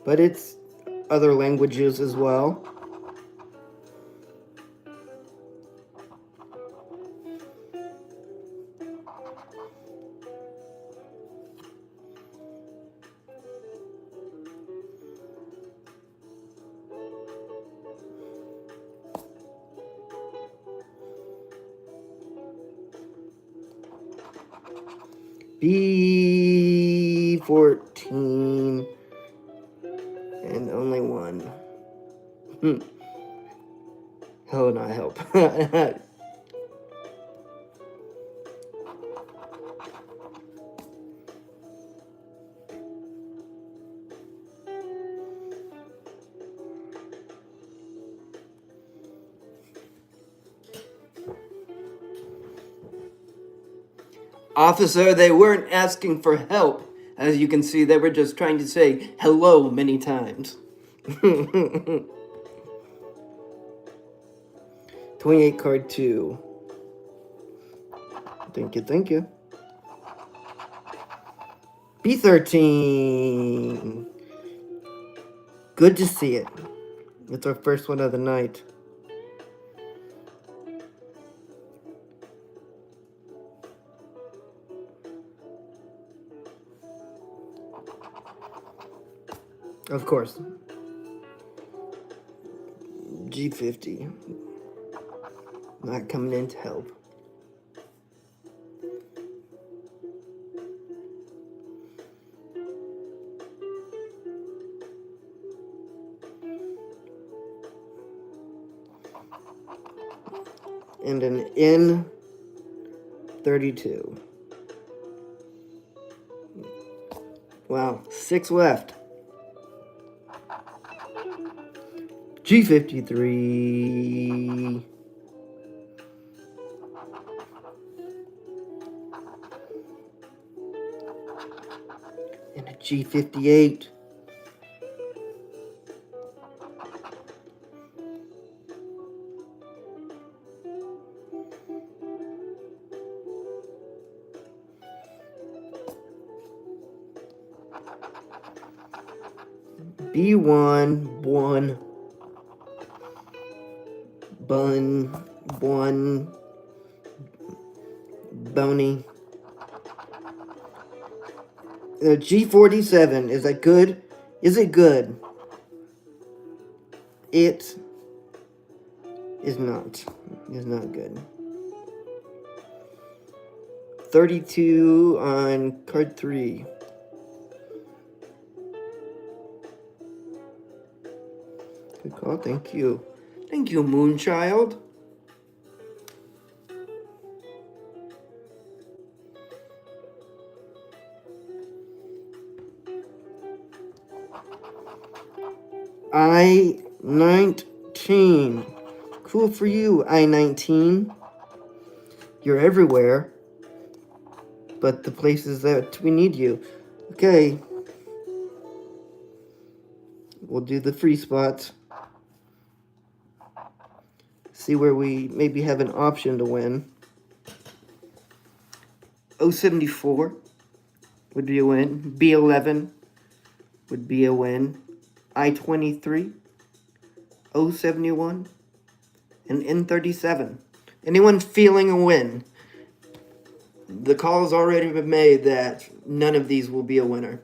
But it's other languages as well. B14. And only one. Hell not help. Officer, they weren't asking for help. As you can see, they were just trying to say hello many times. 28 card 2. Thank you, thank you. B13. Good to see it. It's our first one of the night. Of course. G50. Not coming in to help. And an N32. Wow, 6 left. G53. And a G58. B1, 1. Bun, 1. Bony. G47, is that good? Is it good? It is not. It's not good. 32 on card 3. Good call, thank you. Thank you, Moonchild. I-19. Cool for you, I-19. You're everywhere, but the places that we need you. Okay. We'll do the free spots. See where we maybe have an option to win. 074 would be a win. B11 would be a win. I-23, 071, and N37. Anyone feeling a win? The call has already been made that none of these will be a winner.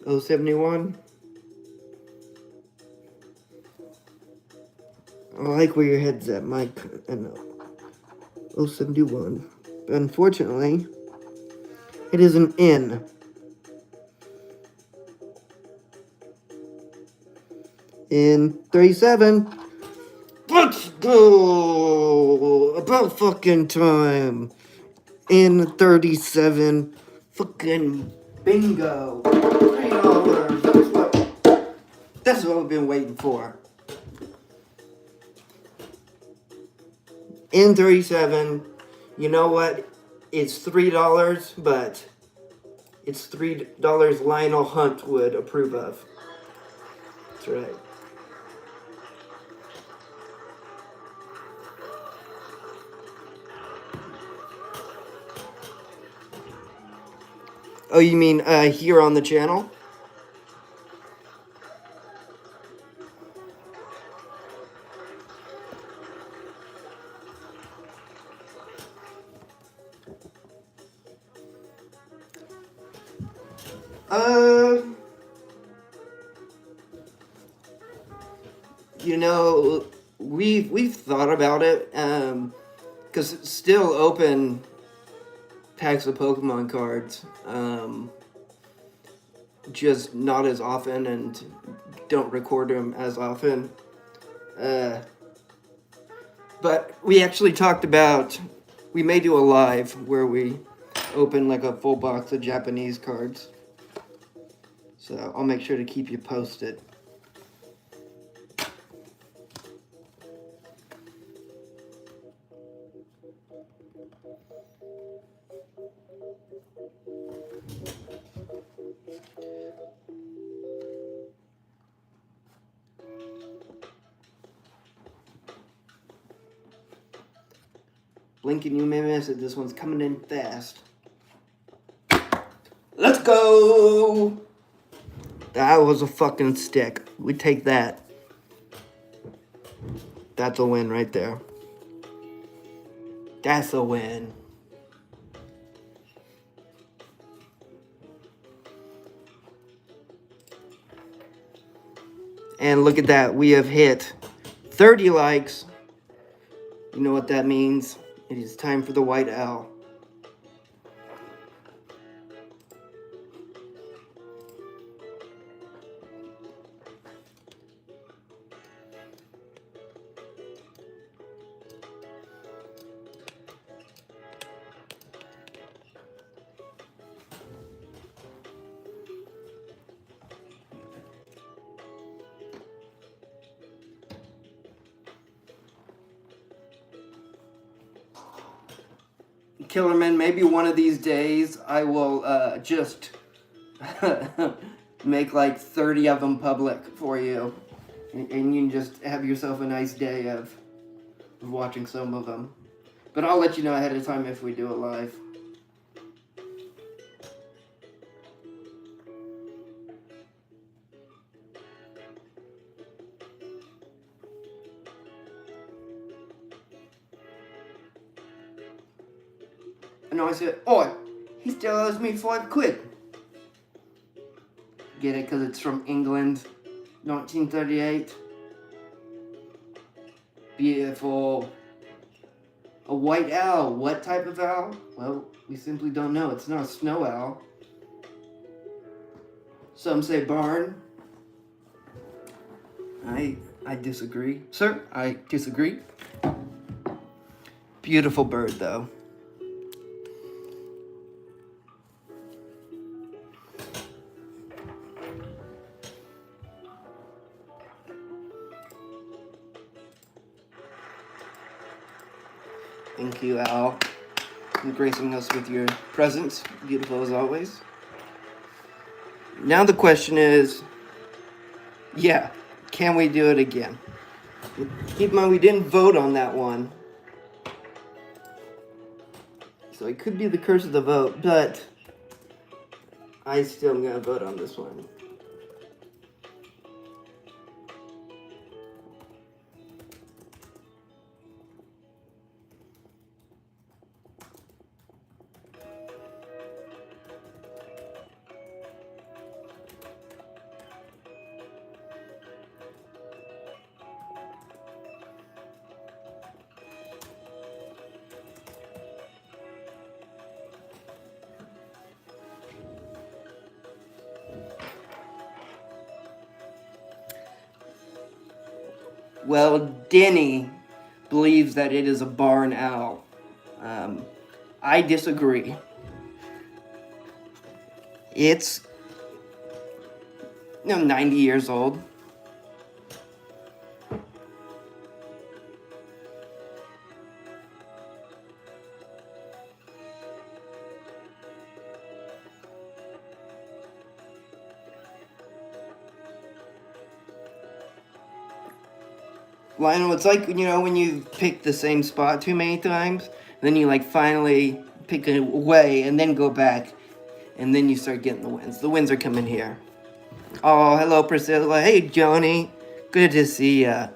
071. I like where your head's at, Mike. I know. 071. But unfortunately, it is an N. In 37. Let's go! About fucking time. In 37. Fucking bingo. $3. That's what we've been waiting for. In 37. You know what? It's $3, but it's $3 Lionel Hunt would approve of. That's right. Oh, you mean here on the channel? You know, we've thought about it, because it's still open packs of Pokemon cards. Just not as often and don't record them as often. But we actually talked about, we may do a live where we open like a full box of Japanese cards. So I'll make sure to keep you posted. Blinking, you may miss it. This one's coming in fast. Let's go! That was a fucking stick. We take that. That's a win right there. That's a win. And look at that. We have hit 30 likes. You know what that means? It is time for the white owl. Killerman, maybe one of these days I will just make like 30 of them public for you. And you can just have yourself a nice day of watching some of them. But I'll let you know ahead of time if we do it live. And I said, oh, he still owes me £5. Get it? Because it's from England, 1938. Beautiful. A white owl. What type of owl? Well, we simply don't know. It's not a snow owl. Some say barn. I disagree. Sir, I disagree. Beautiful bird, though. Thank you, Al, for gracing us with your presence. Beautiful as always. Now the question is, yeah, can we do it again? Keep in mind, we didn't vote on that one. So it could be the curse of the vote, but I still am going to vote on this one. Well, Denny believes that it is a barn owl. I disagree. It's 90 years old. Lionel, it's like, when you pick the same spot too many times, then you finally pick it away and then go back, and then you start getting the wins. The wins are coming here. Oh, hello, Priscilla. Hey, Joni. Good to see ya.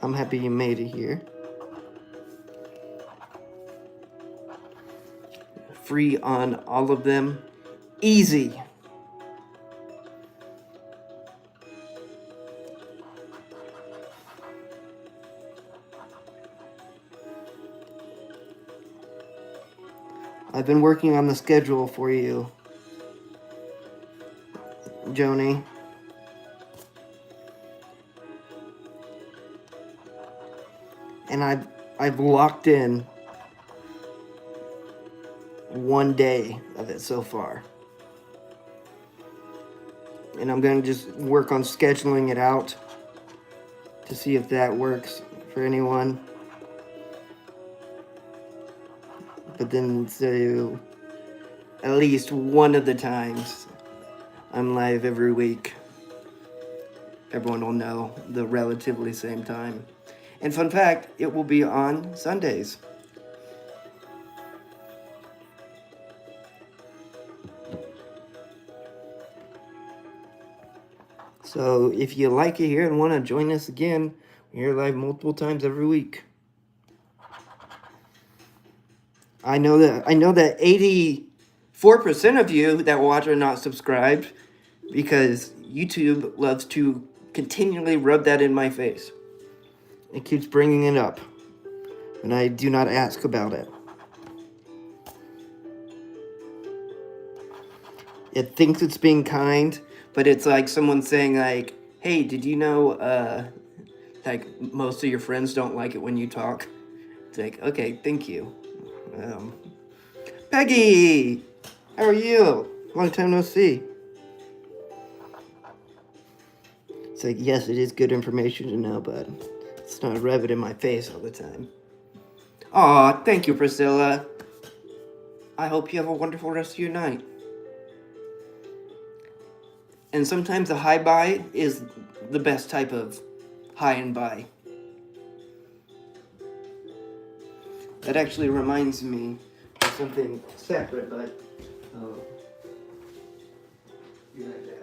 I'm happy you made it here. Free on all of them. Easy. I've been working on the schedule for you, Joni. And I've locked in one day of it so far. And I'm going to just work on scheduling it out to see if that works for anyone. But then, so at least one of the times I'm live every week, everyone will know the relatively same time. And fun fact, it will be on Sundays. So if you like it here and want to join us again, we're here live multiple times every week. I know that 84% of you that watch are not subscribed because YouTube loves to continually rub that in my face. It keeps bringing it up, and I do not ask about it. It thinks it's being kind, but it's like someone saying like, "Hey, did you know like most of your friends don't like it when you talk?" It's like, "Okay, thank you." Peggy, how are you? Long time no see. It's like, yes, it is good information to know, but it's not rub it in my face all the time. Aw, thank you, Priscilla. I hope you have a wonderful rest of your night. And sometimes a high buy is the best type of high and buy. That actually reminds me of something separate, but you like that.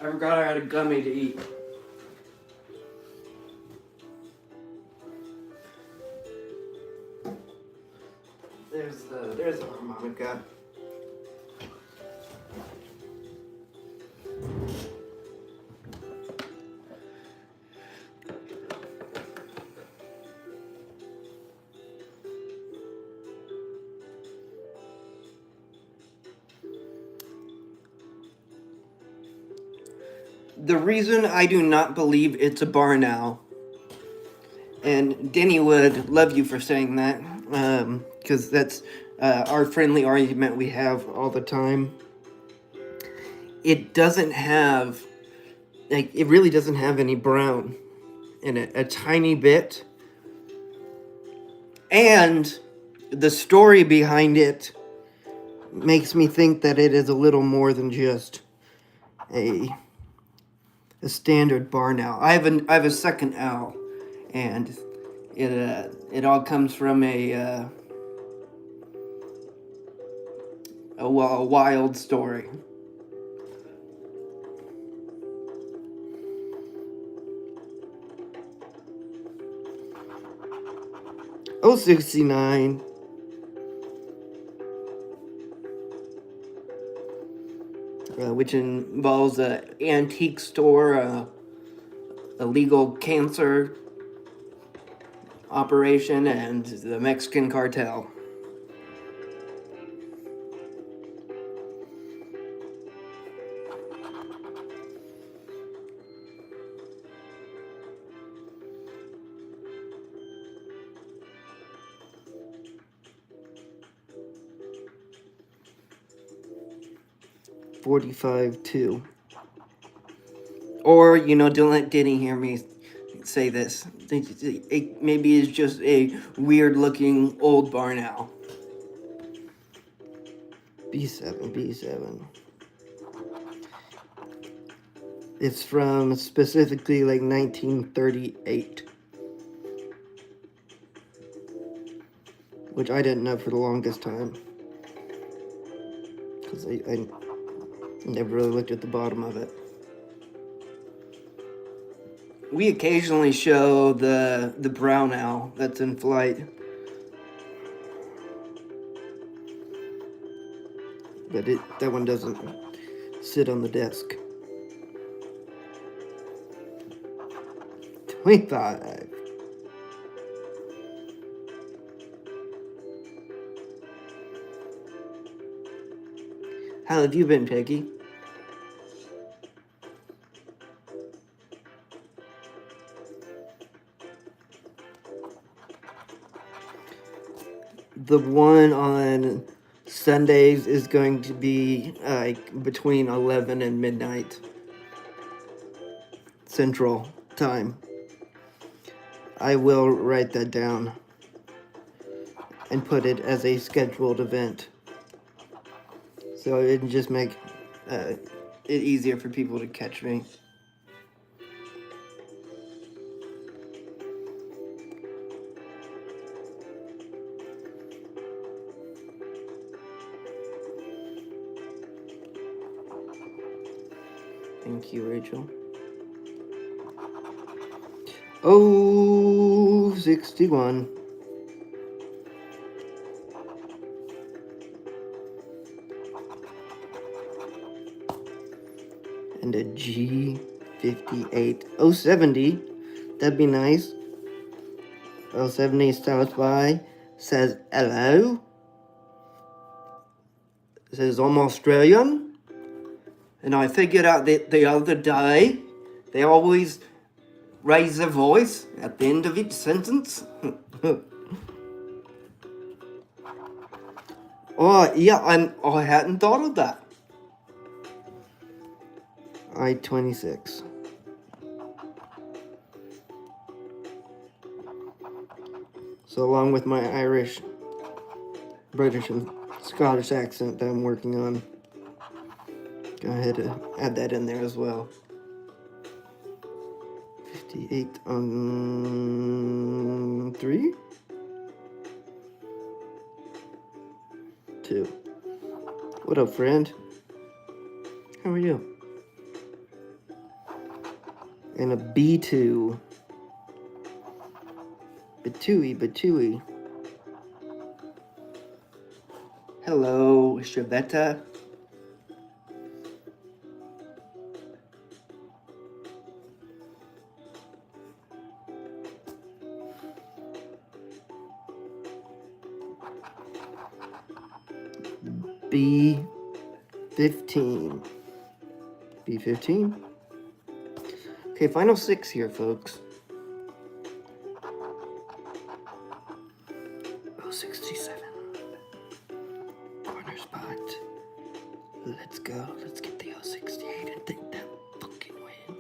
I forgot I had a gummy to eat. There's the harmonica. The reason I do not believe it's a barn owl, and Denny would love you for saying that, because that's our friendly argument we have all the time. It doesn't have, like, it really doesn't have any brown in it, a tiny bit. And the story behind it makes me think that it is a little more than just a standard barn owl. I have a second owl, and it all comes from a wild story. Oh, 69. Which involves an antique store, illegal cancer operation, and the Mexican cartel. $45.2. Or, don't let Denny hear me say this. Maybe it's just a weird-looking old barn owl. B7. It's from specifically like 1938. Which I didn't know for the longest time. Because I never really looked at the bottom of it. We occasionally show the brown owl that's in flight. But that one doesn't sit on the desk. 25. How have you been, Peggy? The one on Sundays is going to be between 11 and midnight Central Time. I will write that down and put it as a scheduled event. So it can just make it easier for people to catch me. Thank you, Rachel. Oh, 61. And a G58. Oh, 70. That'd be nice. Oh, 70 stops by. Says hello. Says I'm Australian. And I figured out that the other day, they always raise their voice at the end of each sentence. Oh, yeah, I hadn't thought of that. I-26. So along with my Irish, British, and Scottish accent that I'm working on, go ahead and add that in there as well. 58 on 3? 2. What up, friend? How are you? And a B2. Batui. Hello, Shavetta. B15. B15. Okay, final 6 here, folks. Oh, 67. Corner spot. Let's go. Let's get the 068 and take that fucking win.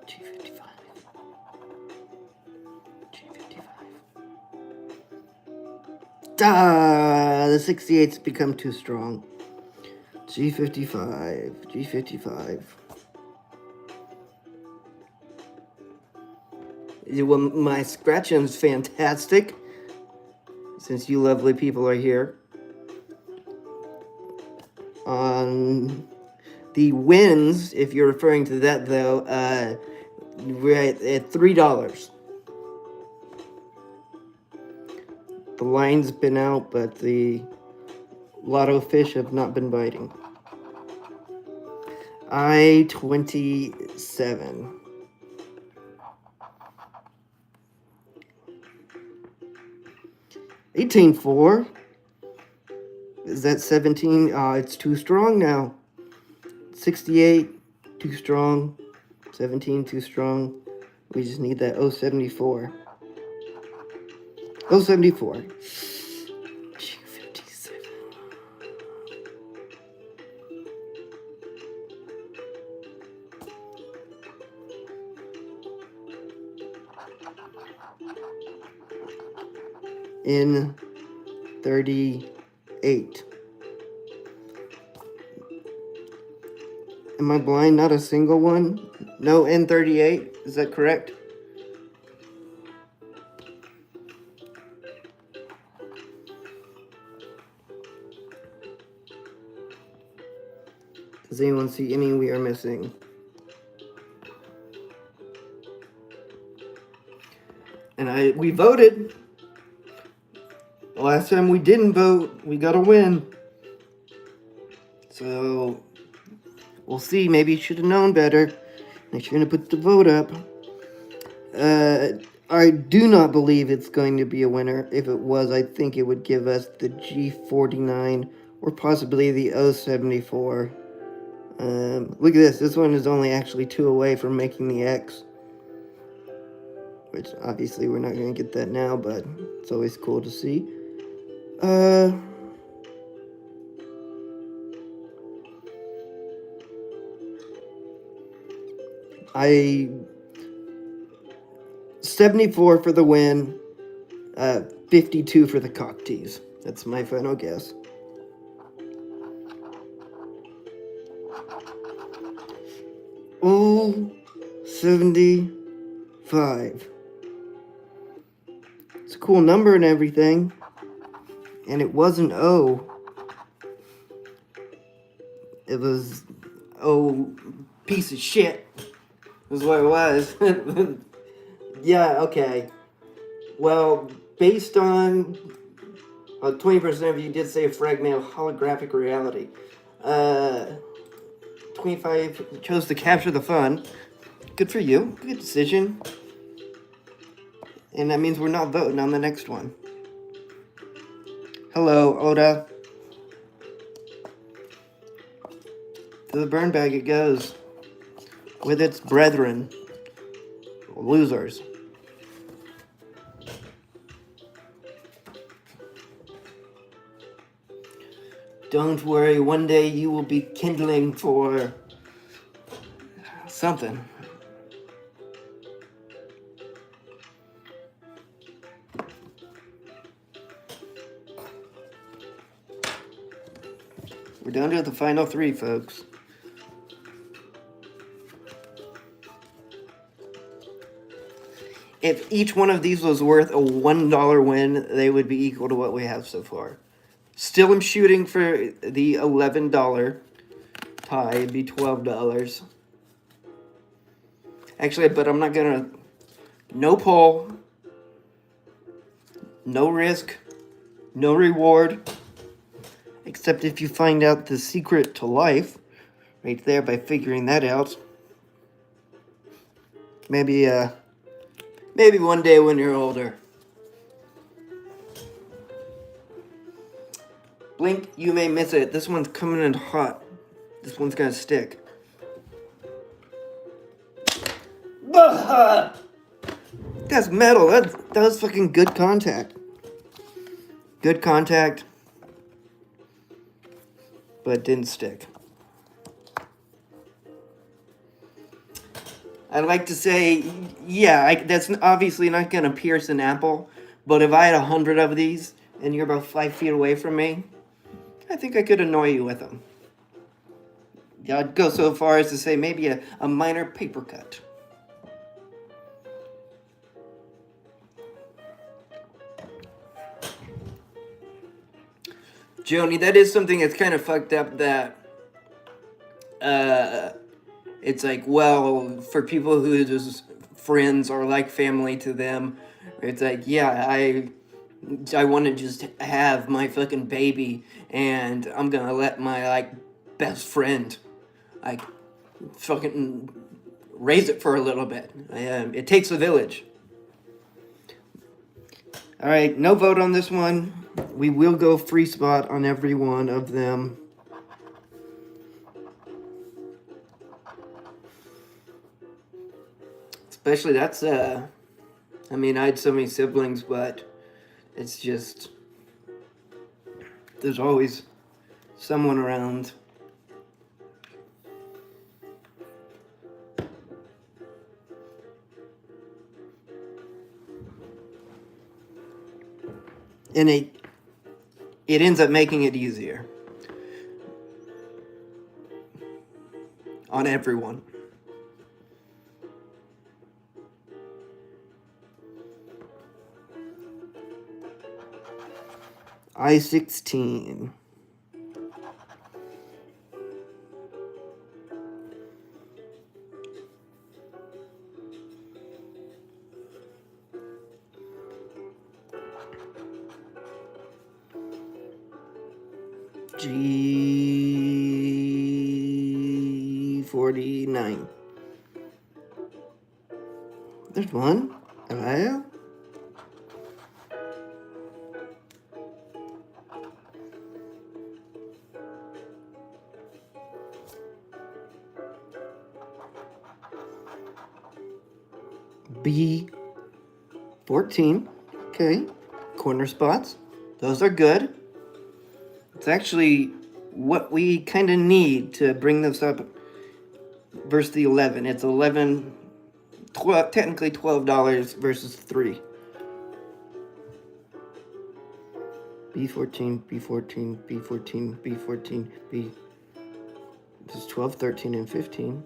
G55. The 68's become too strong. G55. Well, my scratching's fantastic, since you lovely people are here. On the wins, if you're referring to that, though, we're at $3. The line's been out, but the lotto fish have not been biting. I-27. $18.4. Is that 17? It's too strong now. 68, too strong. 17, too strong. We just need that 074. 074. 257. In 38. Am I blind? Not a single one? No N38? Is that correct? Does anyone see any we are missing? And we voted. Last time we didn't vote, we got a win. So we'll see. Maybe you should have known better. I shouldn't have put the vote up. I do not believe it's going to be a winner. If it was, I think it would give us the G49 or possibly the O74. Look at this. This one is only actually 2 away from making the X. Which obviously we're not going to get that now, but it's always cool to see. I 74 for the win, 52 for the cock tease. That's my final guess. Oh, 75. It's a cool number and everything. And it wasn't O. It was, oh, piece of shit. Was what it was. Yeah, okay. Well, based on 20% of you did say fragment holographic reality. 25 chose to capture the fun. Good for you. Good decision. And that means we're not voting on the next one. Hello, Oda. To the burn bag it goes. With its brethren. Losers. Don't worry, one day you will be kindling for something. We're down to the final 3, folks. If each one of these was worth a $1 win, they would be equal to what we have so far. Still am shooting for the $11 tie. It'd be $12. Actually, but I'm not gonna... No pull. No risk. No reward. Except if you find out the secret to life. Right there, by figuring that out. Maybe one day when you're older. Blink, you may miss it. This one's coming in hot. This one's gonna stick. That's metal. That was fucking good contact. Good contact. But it didn't stick. I'd like to say, yeah, that's obviously not gonna pierce an apple. But if I had 100 of these, and you're about 5 feet away from me, I think I could annoy you with them. Yeah, I'd go so far as to say maybe a minor paper cut. Joni, that is something that's kind of fucked up that it's like, well, for people who just friends or like family to them, it's like, yeah, I want to just have my fucking baby, and I'm gonna let my, like, best friend, like, fucking raise it for a little bit. It takes a village. Alright, no vote on this one. We will go free spot on every one of them. Especially that's, I mean, I had so many siblings, but it's just, there's always someone around. And it ends up making it easier. on everyone. I-16. G49. There's one. Hello? B14. Okay. Corner spots. Those are good. It's actually what we kind of need to bring this up versus the 11. It's 11, 12, technically $12 versus 3. B14, B14, B14, B14, B. This is 12, 13, and 15.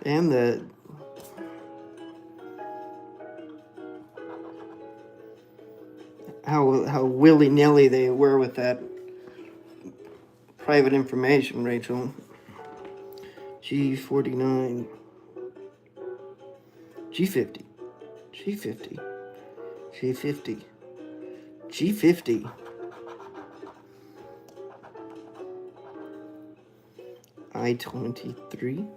And the how willy-nilly they were with that private information, Rachel. G49. G50. G50. G50. G50. I-23.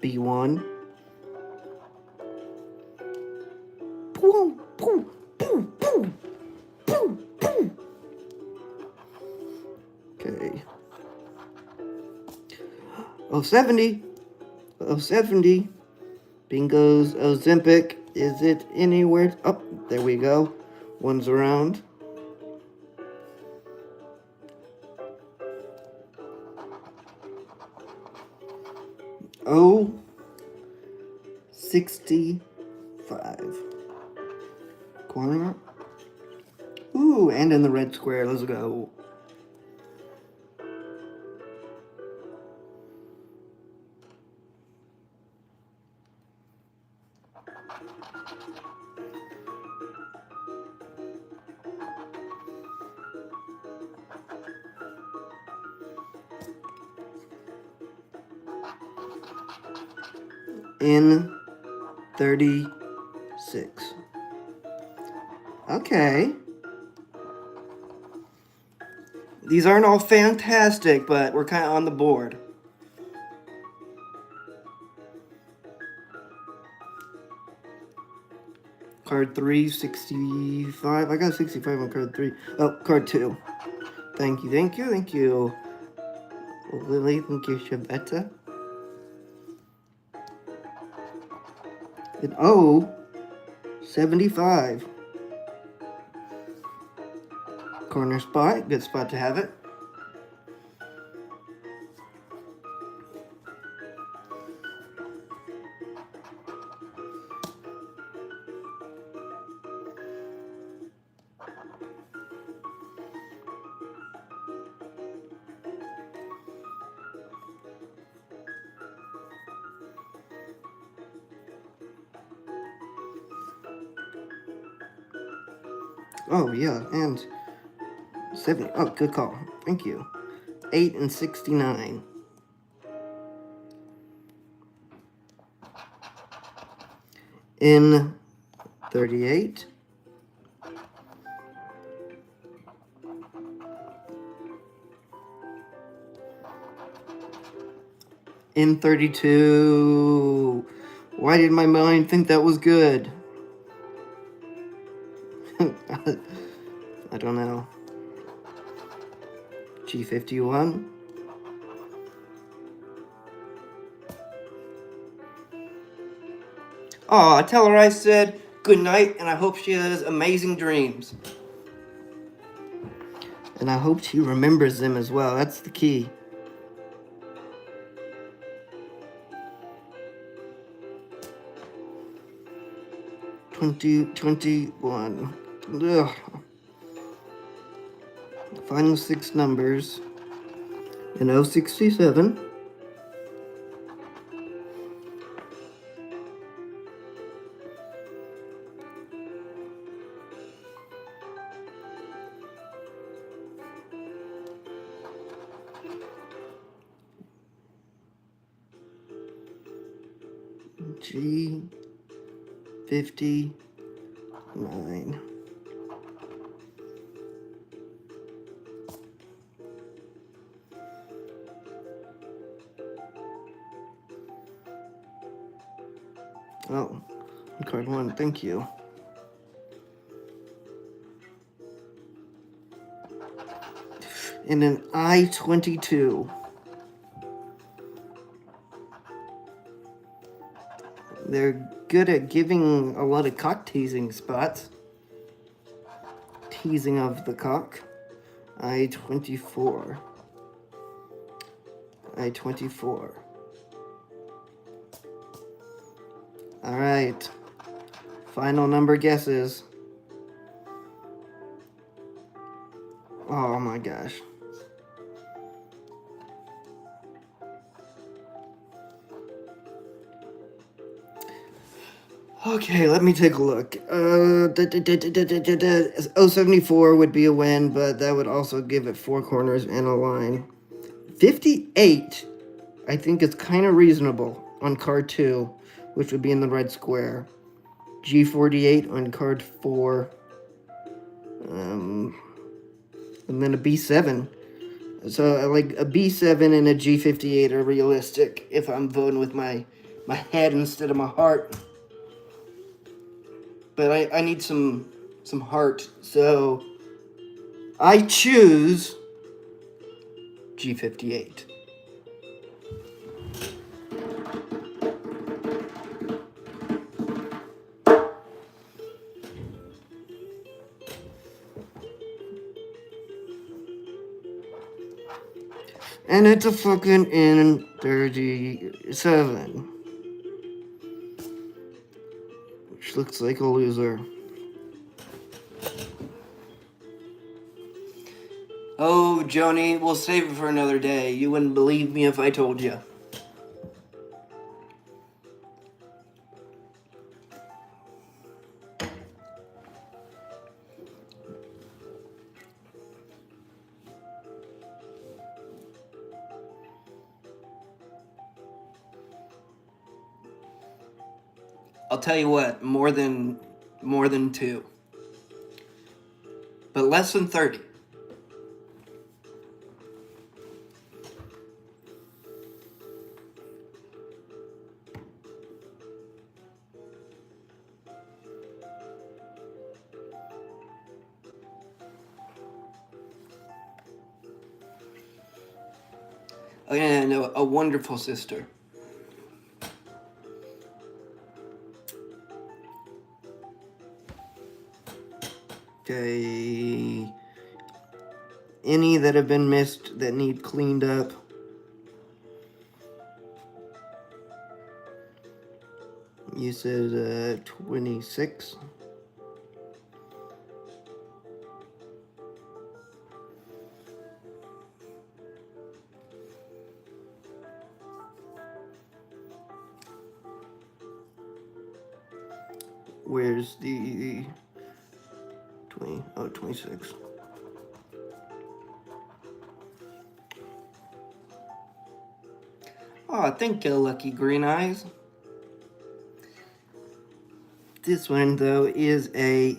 B1. Boom, boom, boom, boom, boom, boom. Okay. 070. 070. Bingo's Ozempic. Is it anywhere? Oh, there we go. One's around. Oh, 65. Corner. Ooh, and in the red square. Let's go. In 36. Okay. These aren't all fantastic, but we're kind of on the board. Card 3, 65. I got 65 on card 3. Oh, card 2. Thank you, thank you, thank you. Lily, thank you, Shabetta. And oh, 75. Corner spot, good spot to have it. Oh, yeah, and 70. Oh, good call. Thank you. 8 and 69. In 38. In 32. Why did my mind think that was good? I don't know. G51. Aw, tell her I said good night, and I hope she has amazing dreams. And I hope she remembers them as well. That's the key. 2021. Ugh. Final 6 numbers. In 067. G59. Oh, card 1, thank you. And an I-22. They're good at giving a lot of cock teasing spots. Teasing of the cock. I-24. I-24. Alright. Final number guesses. Oh my gosh. Okay, let me take a look. 074 would be a win, but that would also give it 4 corners and a line. 58, I think, is kind of reasonable on card 2, which would be in the red square. G48 on card 4. And then a B7. So, like, a B7 and a G58 are realistic if I'm voting with my head instead of my heart. But I need some heart, so I choose G58. And it's a fucking N37. Which looks like a loser. Oh, Joni, we'll save it for another day. You wouldn't believe me if I told you. I'll tell you what, more than 2. But less than 30. Oh, yeah, no, a wonderful sister. Okay. Any that have been missed that need cleaned up? You said 26. Where's the 20? Oh, 26. Oh, thank you, Lucky Green Eyes. This one, though, is a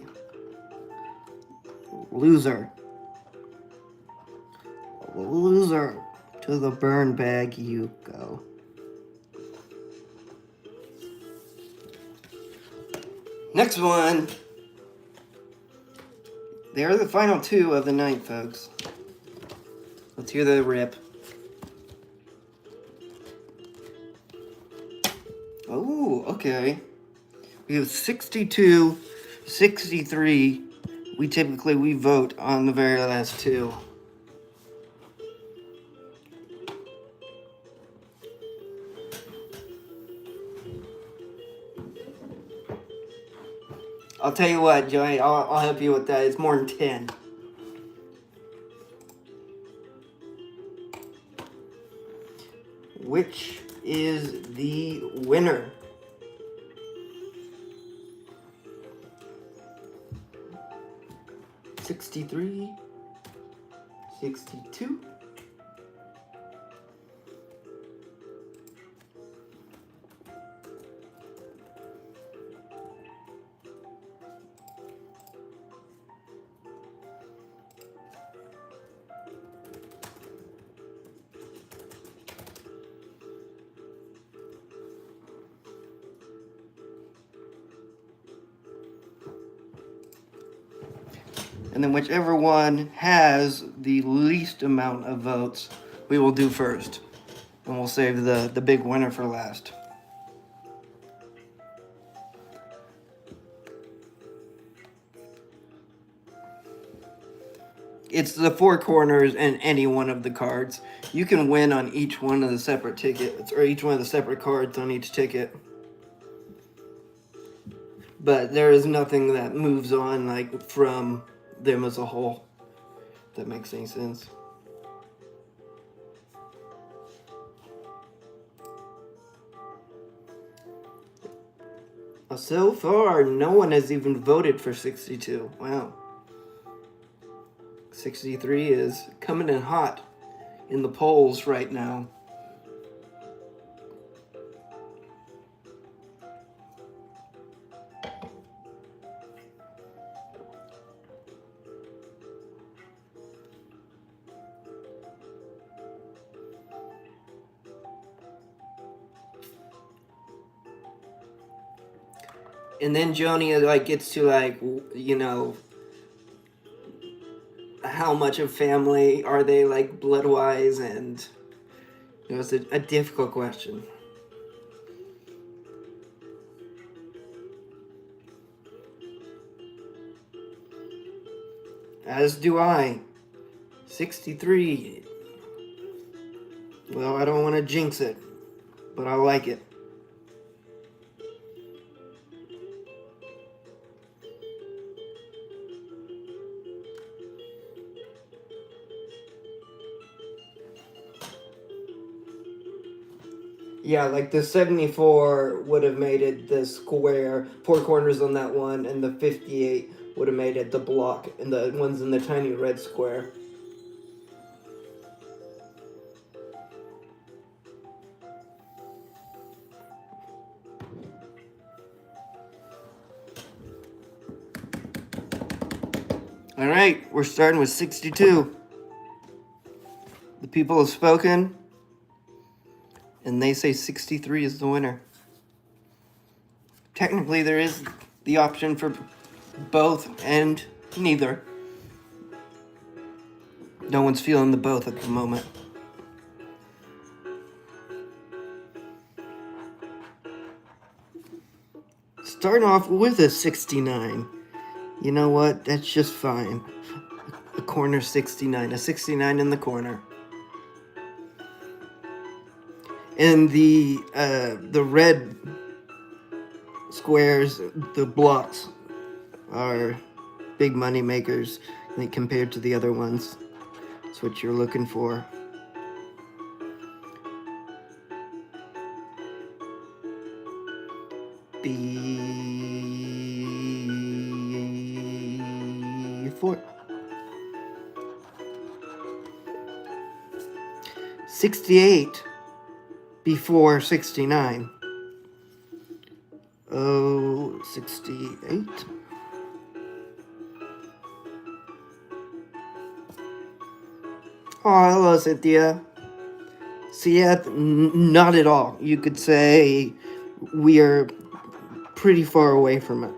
loser. Loser. To the burn bag you go. Next one. They're the final 2 of the night, folks. Let's hear the rip. Oh, okay. We have 62, 63. We vote on the very last 2. I'll tell you what, Joey, I'll help you with that. It's more than 10. Which is the winner? $63, $62. And then whichever one has the least amount of votes, we will do first. And we'll save the big winner for last. It's the four corners and any one of the cards. You can win on each one of the separate tickets, or each one of the separate cards on each ticket. But there is nothing that moves on like from them as a whole. If that makes any sense. So far, no one has even voted for 62. Wow. 63 is coming in hot in the polls right now. And then Joni like gets to like, you know, how much of family are they like blood-wise, and it was a difficult question. As do I. 63. Well, I don't want to jinx it, but I like it. Yeah, like the 74 would have made it the square, four corners on that one, and the 58 would have made it the block, and the ones in the tiny red square. All right, we're starting with 62. The people have spoken, and they say 63 is the winner. Technically, there is the option for both and neither. No one's feeling the both at the moment. Starting off with a 69. You know what? That's just fine. A corner 69. A 69 in the corner. And the red squares, the blocks, are big money makers, I think, compared to the other ones. That's what you're looking for. B4. 68 before 69. Oh, 68. Oh, hello, Cynthia. See, yeah, not at all. You could say we are pretty far away from it.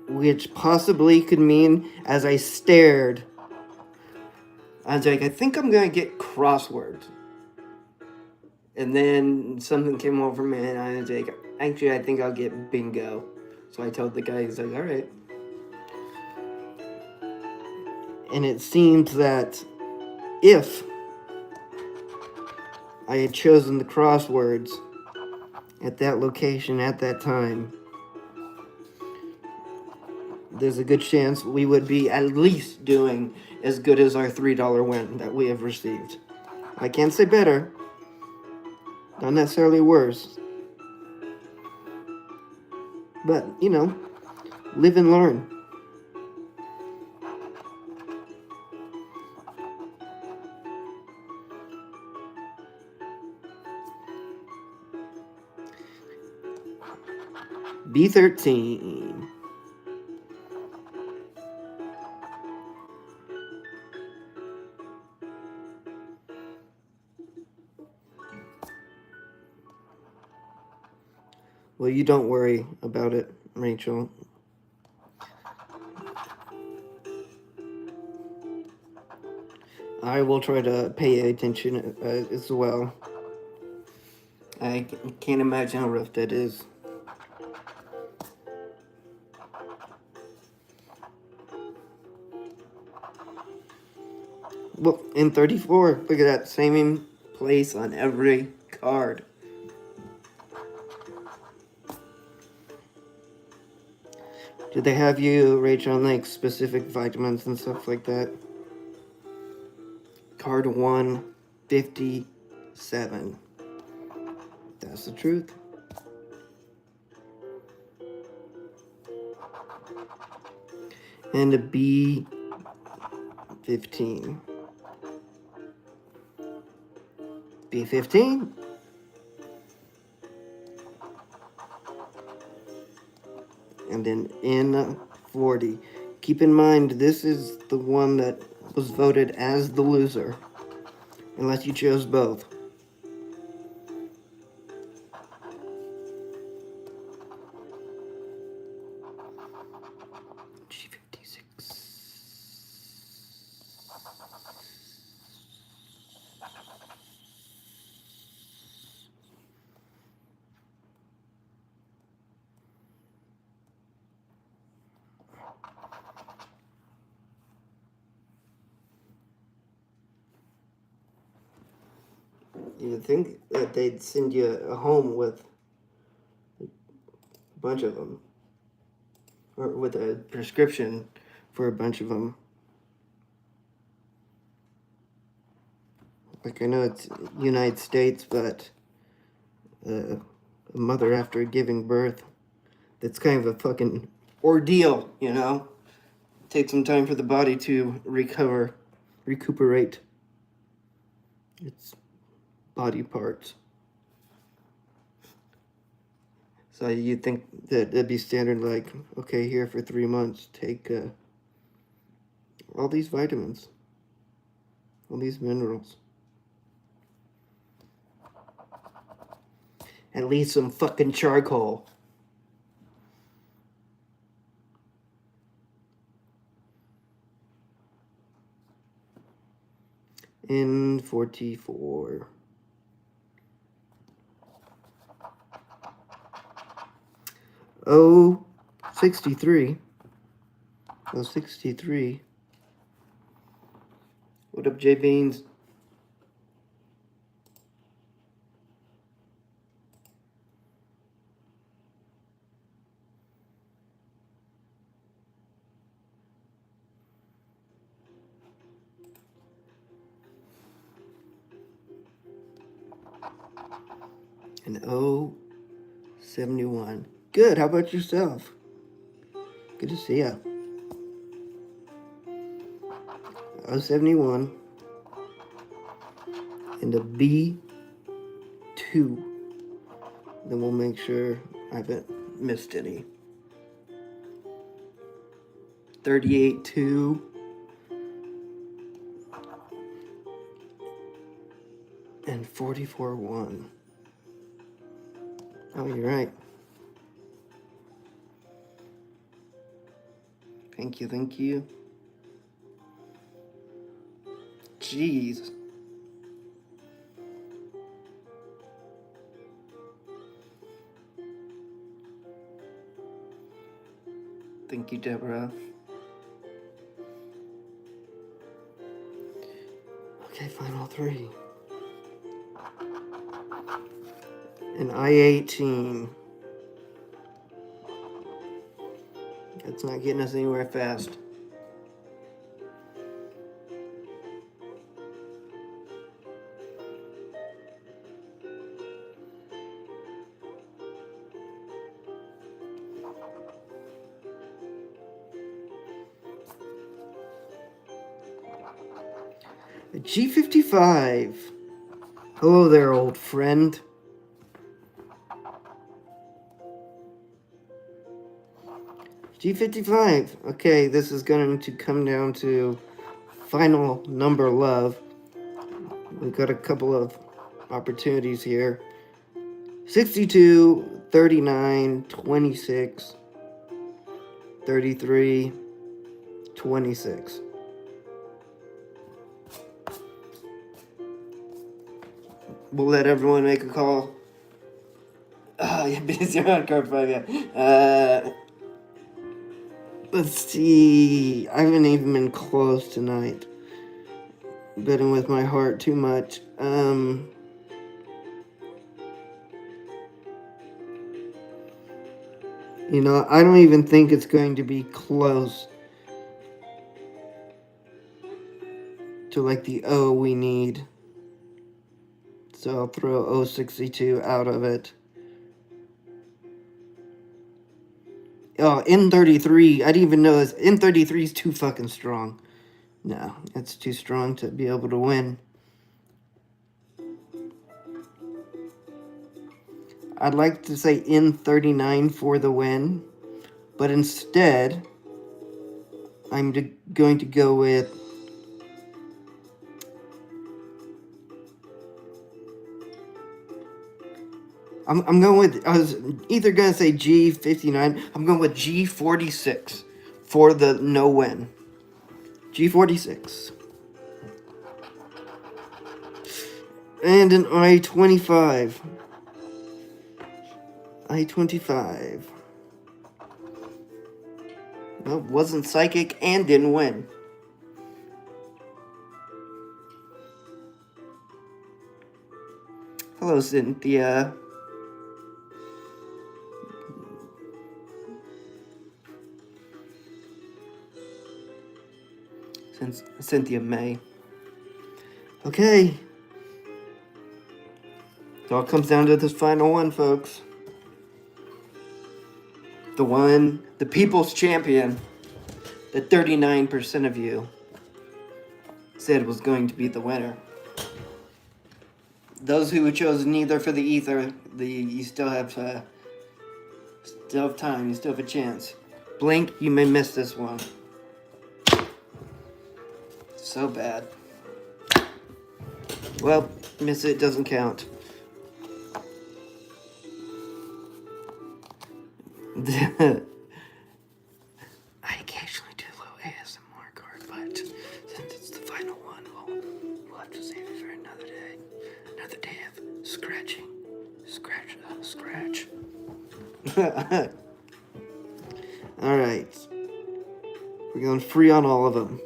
Which possibly could mean, as I stared, I was like, I think I'm going to get crosswords. And then something came over me, and I was like, actually, I think I'll get bingo. So I told the guy, he's like, all right. And it seems that if I had chosen the crosswords at that location at that time, there's a good chance we would be at least doing as good as our $3 win that we have received. I can't say better, not necessarily worse, but, you know, live and learn. B13. Well, you don't worry about it, Rachel. I will try to pay attention as well. I can't imagine how rough that is. Well, in 34, look at that, same place on every card. Did they have you, Rachel, on like specific vitamins and stuff like that? Card 157. That's the truth. And a B15. B15. And then N40. Keep in mind, this is the one that was voted as the loser, unless you chose both. G56. You would think that they'd send you a home with a bunch of them, or with a prescription for a bunch of them. Like, I know it's United States, but a mother after giving birth, that's kind of a fucking ordeal, you know? Take some time for the body to recuperate its body parts. So you'd think that it'd be standard, like, okay, here for 3 months, take all these vitamins, all these minerals. At least some fucking charcoal. In 44. Oh, 63. Oh, 63. What up, J Beans? And 71. Good, how about yourself? Good to see ya. 71. And a B2. Then we'll make sure I haven't missed any. 38-2. And 44-1. Oh, you're right. Thank you, thank you. Jeez. Thank you, Deborah. final three. And I-18. That's not getting us anywhere fast. A G55. Hello there, old friend. G55. Okay, this is going to come down to final number love. We've got a couple of opportunities here. 62, 39, 26, 33, 26. We'll let everyone make a call. Oh, you're busy on card 5, yeah. Let's see. I haven't even been close tonight. Betting with my heart too much. You know, I don't even think it's going to be close to like the O we need. So I'll throw O62 out of it. Oh, N33. I didn't even know this. N33 is too fucking strong. No, it's too strong to be able to win. I'd like to say N39 for the win, but instead, I'm going to go with I'm going with, I was either going to say G59, I'm going with G46 for the no win. G46. And an I-25. I-25. Well, wasn't psychic and didn't win. Hello, Cynthia. Cynthia May. Okay. It all comes down to this final one, folks. The one, the people's champion, that 39% of you said was going to be the winner. Those who chose neither for the ether, you still have time, you still have a chance. Blink, you may miss this one. So bad. Well, miss it, doesn't count. I occasionally do a little ASMR card, but since it's the final one, we'll have to save it for another day. Another day of scratching. Scratch. Alright. We're going free on all of them.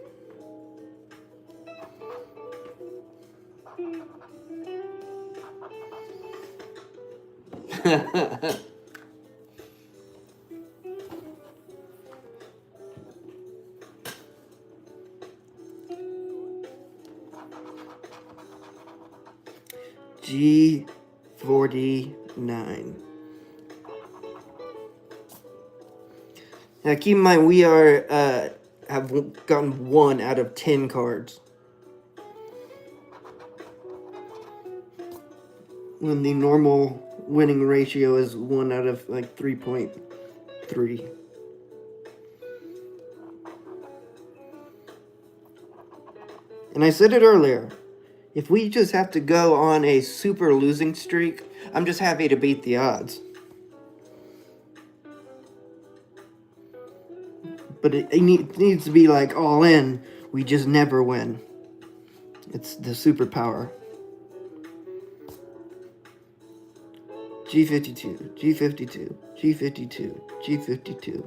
G49. Now keep in mind we have gotten 1 out of 10 cards. When the normal winning ratio is 1 out of like 3.3. And I said it earlier. If we just have to go on a super losing streak, I'm just happy to beat the odds. But it needs to be like all in. We just never win. It's the superpower. G52, G52, G52, G52.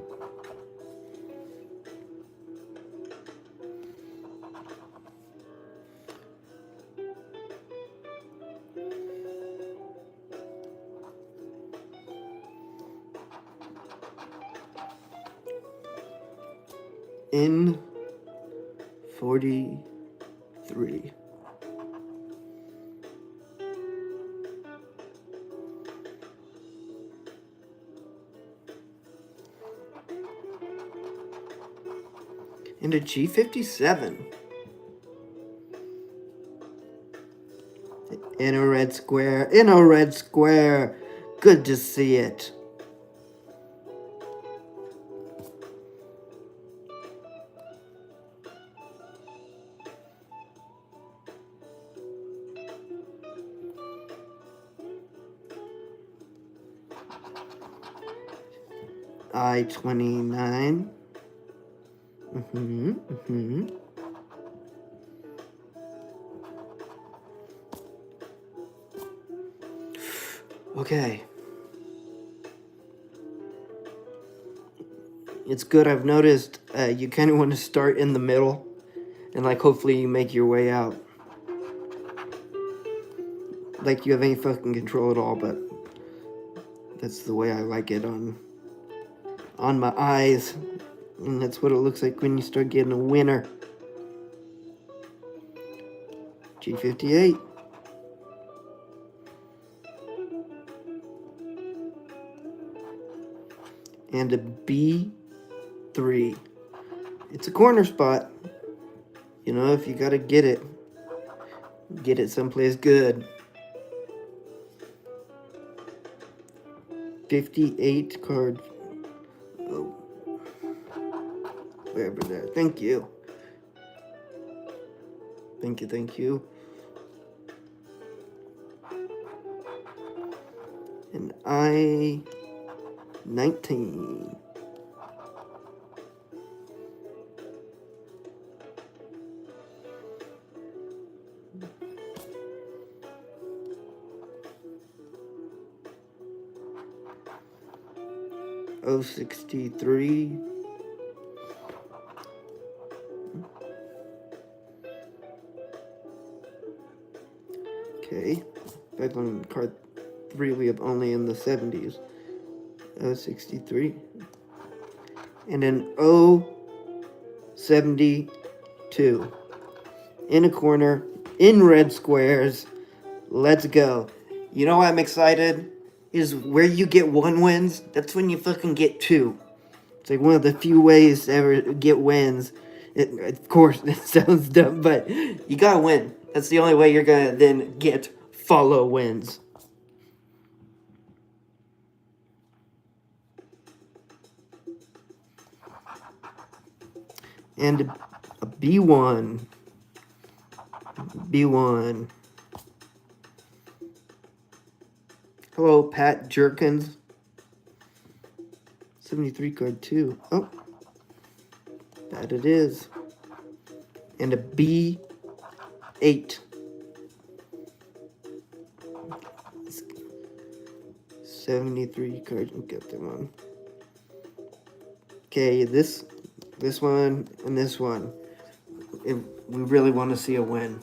in 43. And a G57. In a red square. In a red square. Good to see it. I-29. Okay. It's good. I've noticed you kind of want to start in the middle and like hopefully you make your way out. Like you have any fucking control at all, but that's the way I like it on my eyes. And that's what it looks like when you start getting a winner. G58. And a B3. It's a corner spot. You know, if you gotta get it someplace good. 58 card. Oh. Wherever there. Thank you. Thank you. And I-19. O63. Okay. Back on card 3, we have only in the 70s. O63. And an O72. In a corner, in red squares. Let's go. You know why I'm excited? Is where you get 1 wins, that's when you fucking get 2. It's like one of the few ways to ever get wins. Of course, it sounds dumb, but you gotta win. That's the only way you're gonna then get follow wins. And a B1. B1. Hello, Pat Jerkins. 73 card 2. Oh. That it is. And a B8. 73 card. We'll get them on. Okay, this one and this one. We really want to see a win.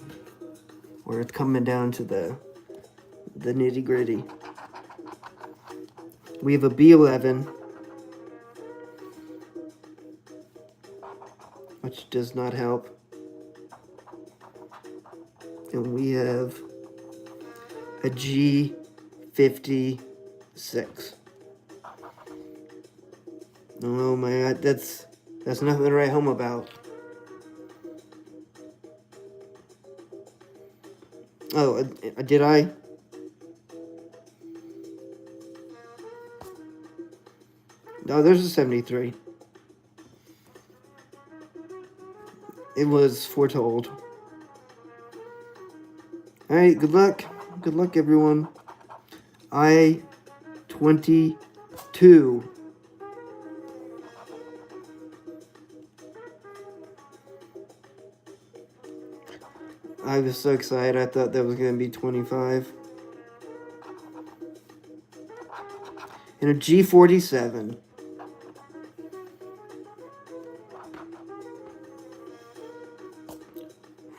Where it's coming down to the nitty gritty. We have a B11, which does not help. And we have a G56. Oh my god, that's nothing to write home about. Oh, did I? No, there's a 73. It was foretold. Alright, good luck. Good luck, everyone. I-22. I was so excited. I thought that was going to be 25. And a G47.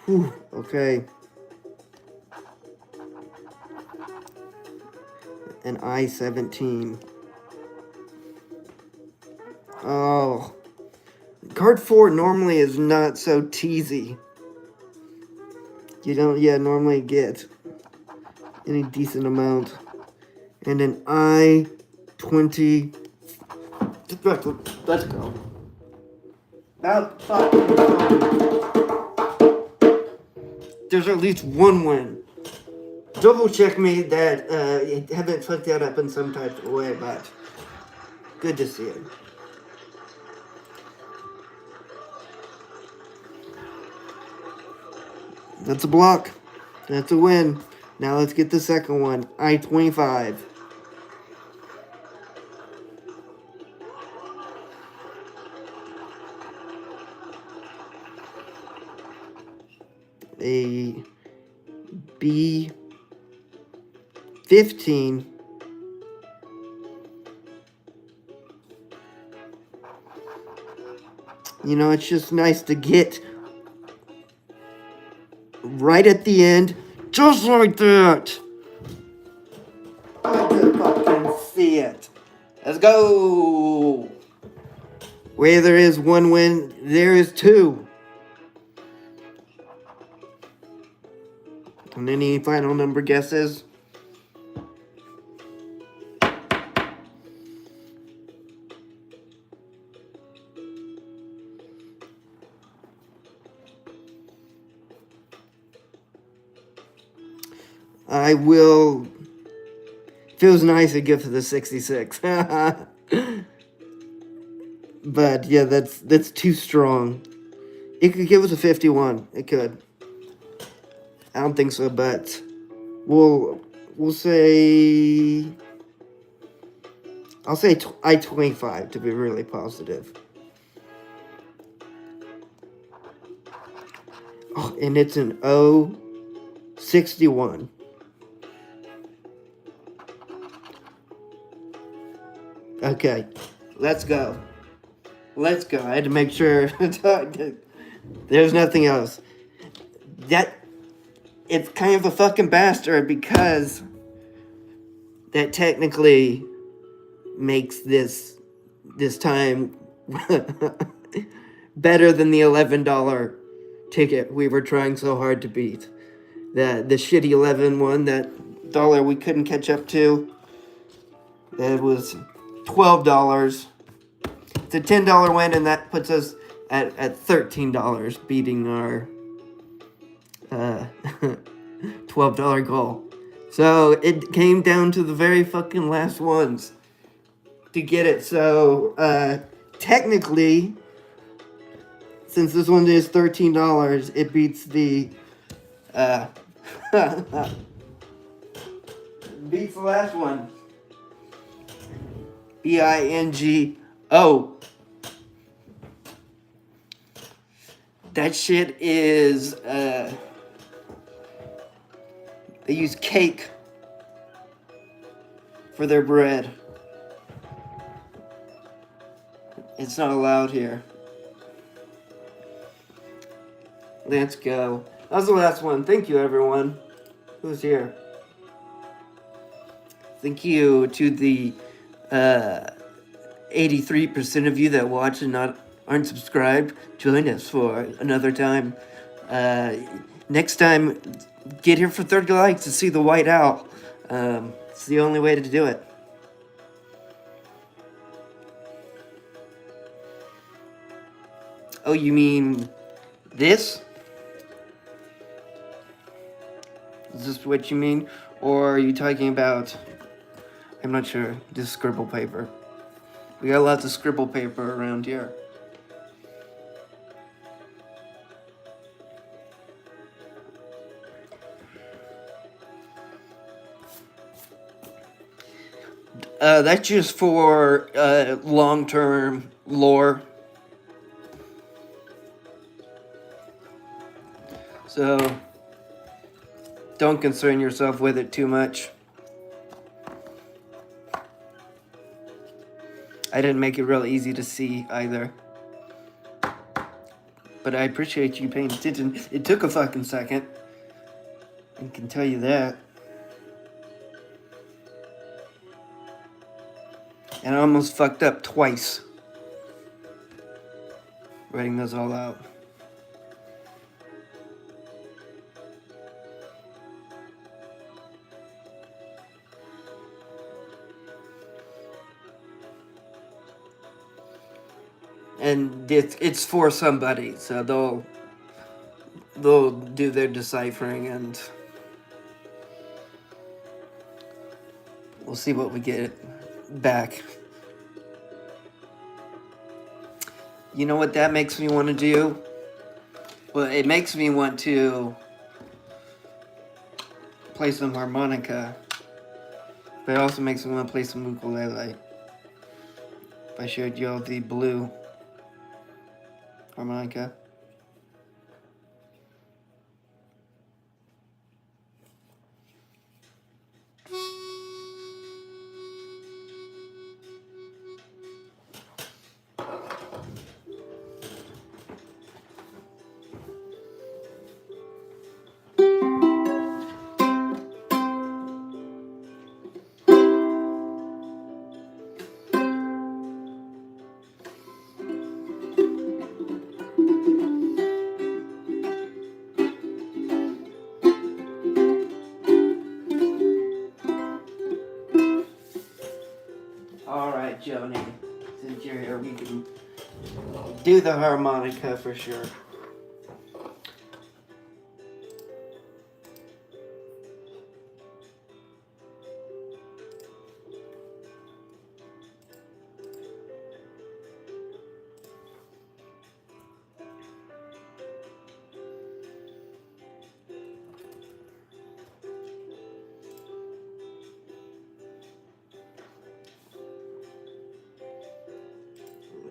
Whew, okay. An I-17. Oh. Card 4 normally is not so teasy. You don't, normally get any decent amount. And an I-20. Let's go. About fucking time. There's at least one win. Double check me that you haven't fucked that up in some type of way, but good to see it. That's a block. That's a win. Now let's get the second one. I-25. A B-15. You know, it's just nice to get right at the end, just like that. I can fucking see it. Let's go. Where there is one win, there is two. And any final number guesses? I will. Feels nice to give to the 66. But yeah, that's too strong. It could give us a 51. It could. I don't think so, but we'll say. I'll say I-25 to be really positive. Oh, and it's an O61. Okay, let's go. Let's go. I had to make sure there's nothing else. It's kind of a fucking bastard because that technically makes this time better than the $11 ticket we were trying so hard to beat. The shitty 11 one, that dollar we couldn't catch up to. That was $12. It's a $10 win, and that puts us at $13, beating our $12 goal. So it came down to the very fucking last ones to get it. So technically, since this one is $13, it beats the beats the last one. BINGO. That shit is they use cake for their bread. It's not allowed here. Let's go. That was the last one. Thank you, everyone who's here. Thank you to the 83% of you that watch and aren't subscribed. Join us for another time. Next time, get here for 30 likes to see the white owl. It's the only way to do it. Oh, you mean this? Is this what you mean? Or are you talking about... I'm not sure. Just scribble paper. We got lots of scribble paper around here. That's just for long-term lore. So don't concern yourself with it too much. I didn't make it real easy to see either. But I appreciate you paying attention. It took a fucking second. I can tell you that. And I almost fucked up twice. writing those all out. And it's for somebody, so they'll do their deciphering, and we'll see what we get back. You know what that makes me want to do? Well, it makes me want to play some harmonica, but it also makes me want to play some ukulele. If I showed you all the blue harmonica. Alright, Joni, since you're here, we can do the harmonica for sure.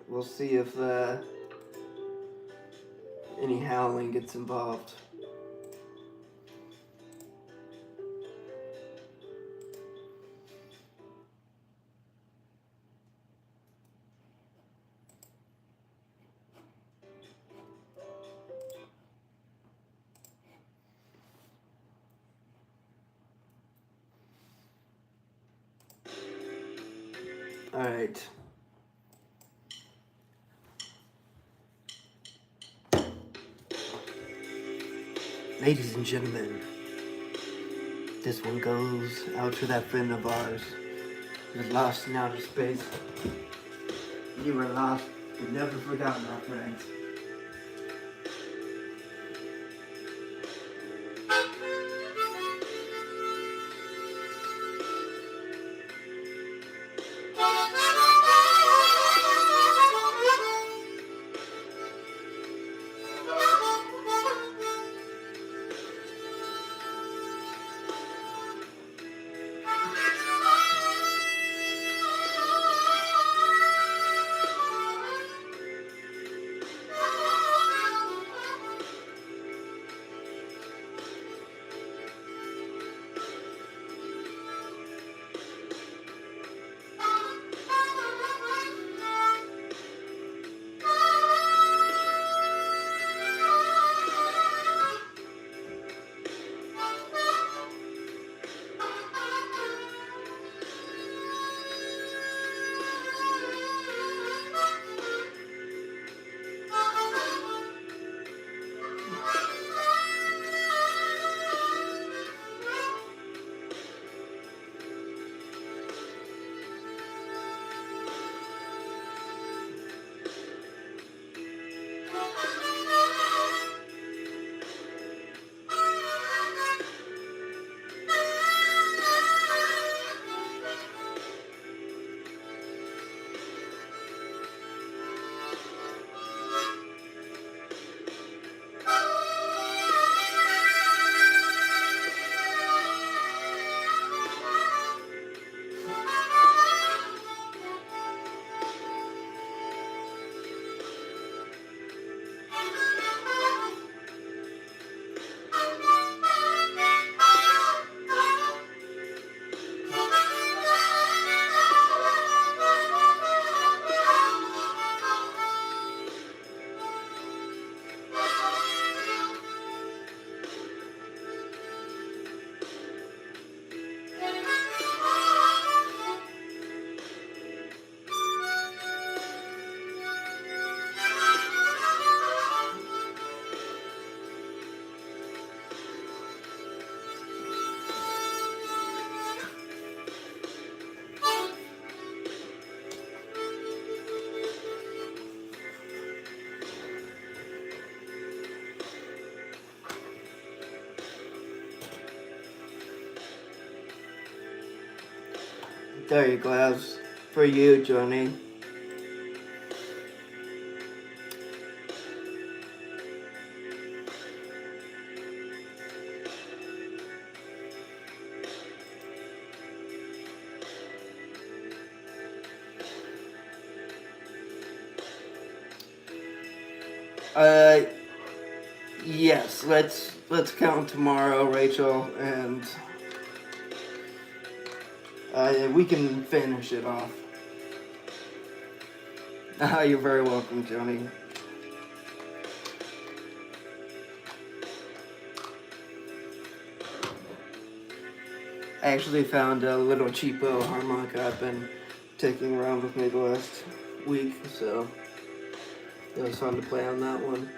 We'll see if any howling gets involved. Alright. Ladies and gentlemen, this one goes out to that friend of ours who's lost in outer space. You were lost and never forgotten, my friend. There you go. That's for you, Johnny. Uh, yes. Let's count tomorrow, Rachel, and we can finish it off. You're very welcome, Johnny. I actually found a little cheapo harmonica I've been taking around with me the last week, so it was fun to play on that one.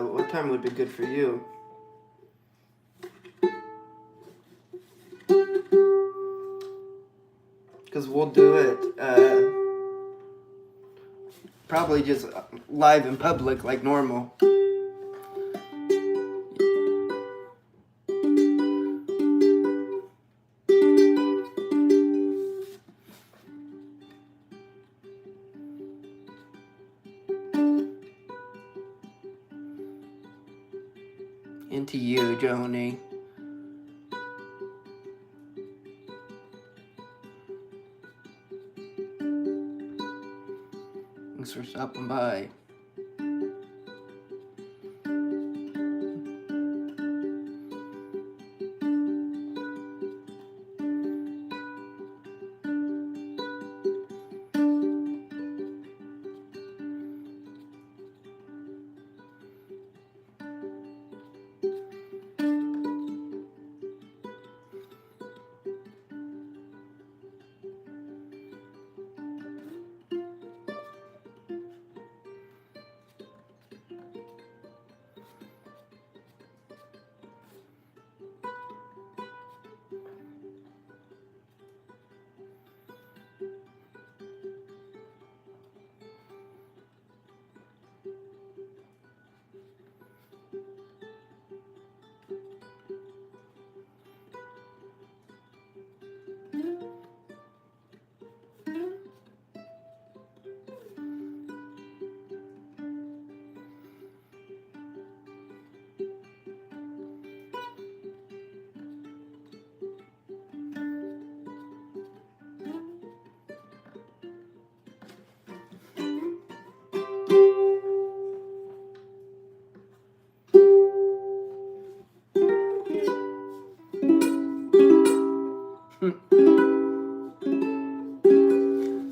What time would be good for you? Because we'll do it probably just live in public like normal. Into you, Joni. Thanks for stopping by.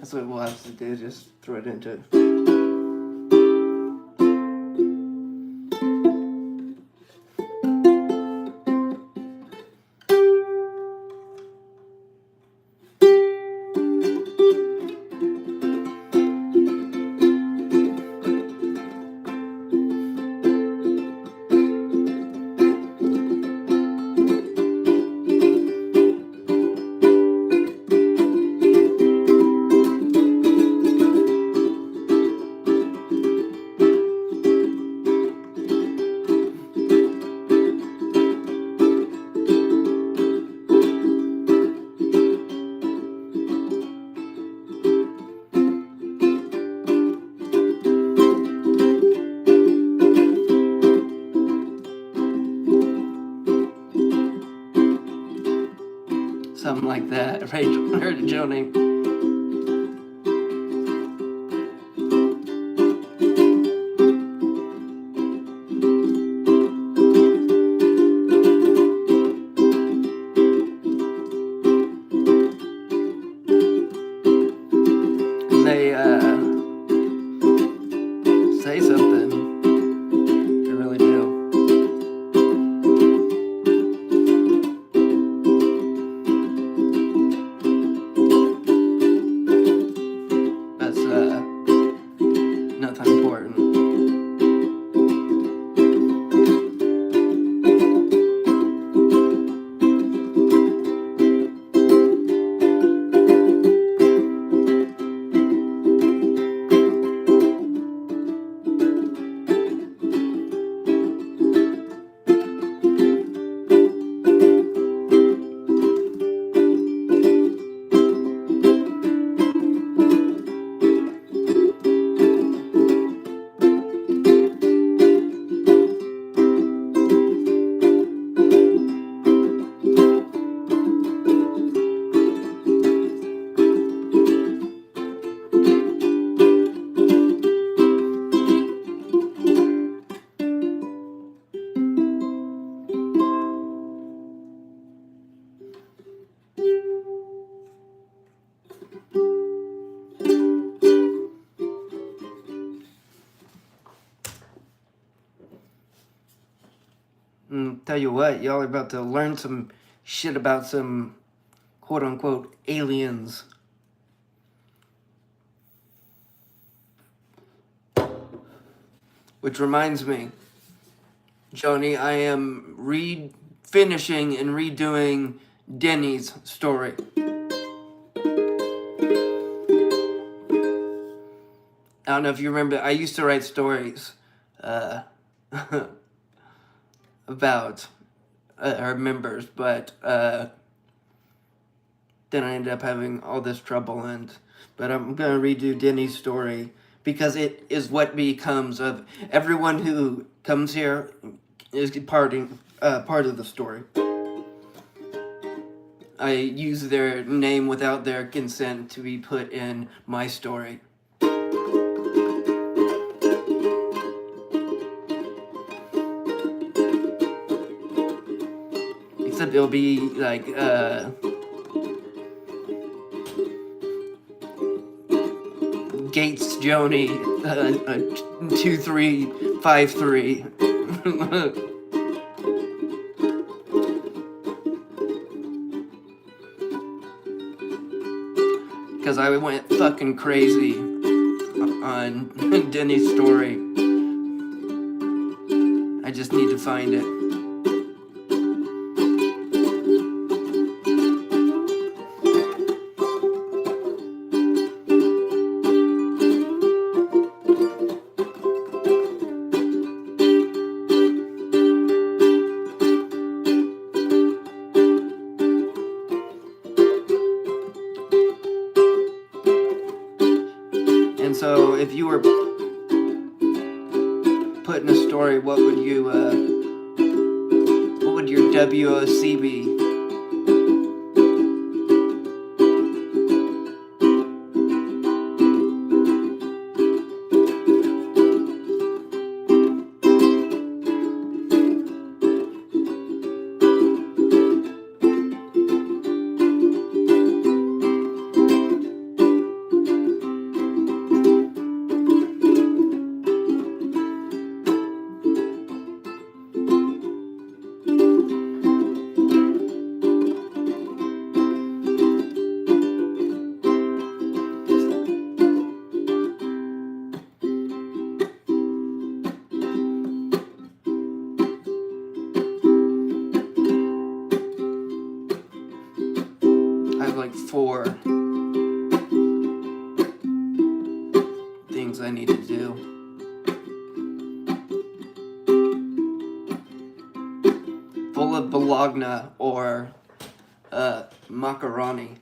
That's what we'll have to do, just throw it into. Something like that, right, Joni? They say something. They really do. That's nothing important. Tell you what, y'all are about to learn some shit about some quote-unquote aliens. Which reminds me, Joni, I am finishing and redoing Denny's story. I don't know if you remember, I used to write stories about our members, but then I ended up having all this trouble, but I'm gonna redo Denny's story because it is what becomes of everyone who comes here is part of the story. I use their name without their consent to be put in my story. Except it'll be like Gates Joni 2353. Because I went fucking crazy on Denny's story. I just need to find it. And so, if you were put in a story, what would your WOC be? I need to do. Full of bologna or macaroni.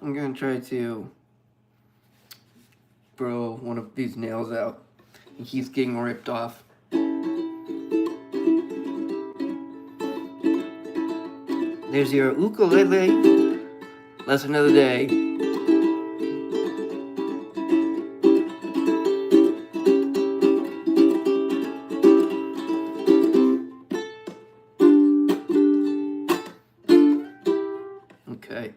I'm gonna try to grow one of these nails out. He keeps getting ripped off. There's your ukulele lesson of the day. Okay.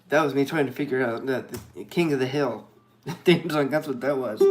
That was me trying to figure out that the King of the Hill theme song. That's what that was.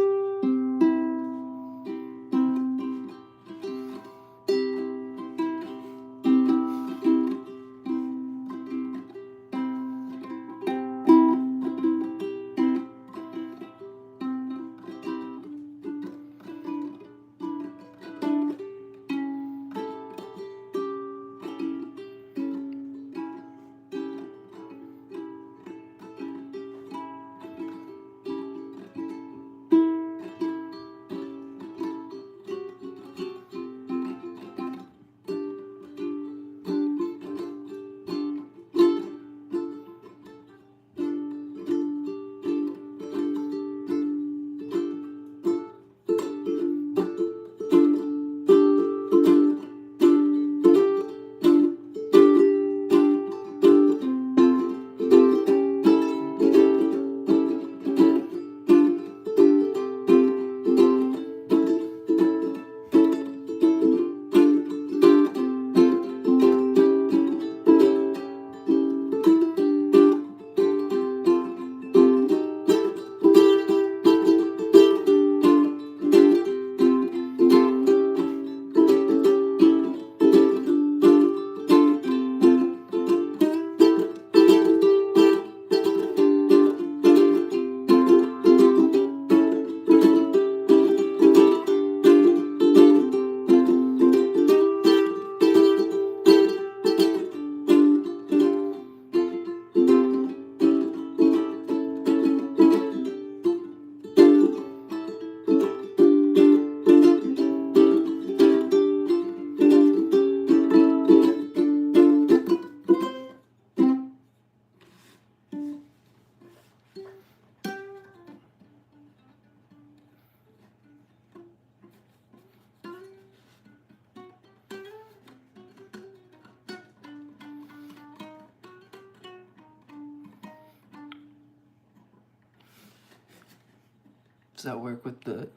Does that work with the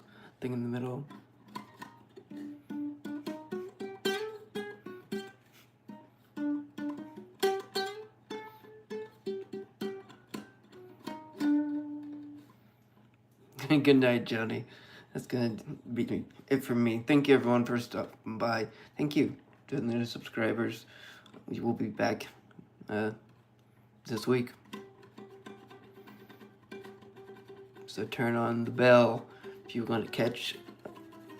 thing in the middle? Good night, Johnny. That's gonna be it from me. Thank you, everyone, for stopping by. Thank you to the new subscribers. We will be back this week. So turn on the bell if you want to catch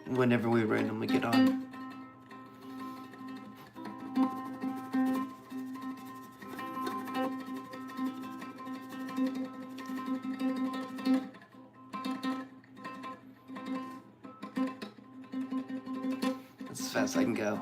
whenever we randomly get on. That's as fast as I can go.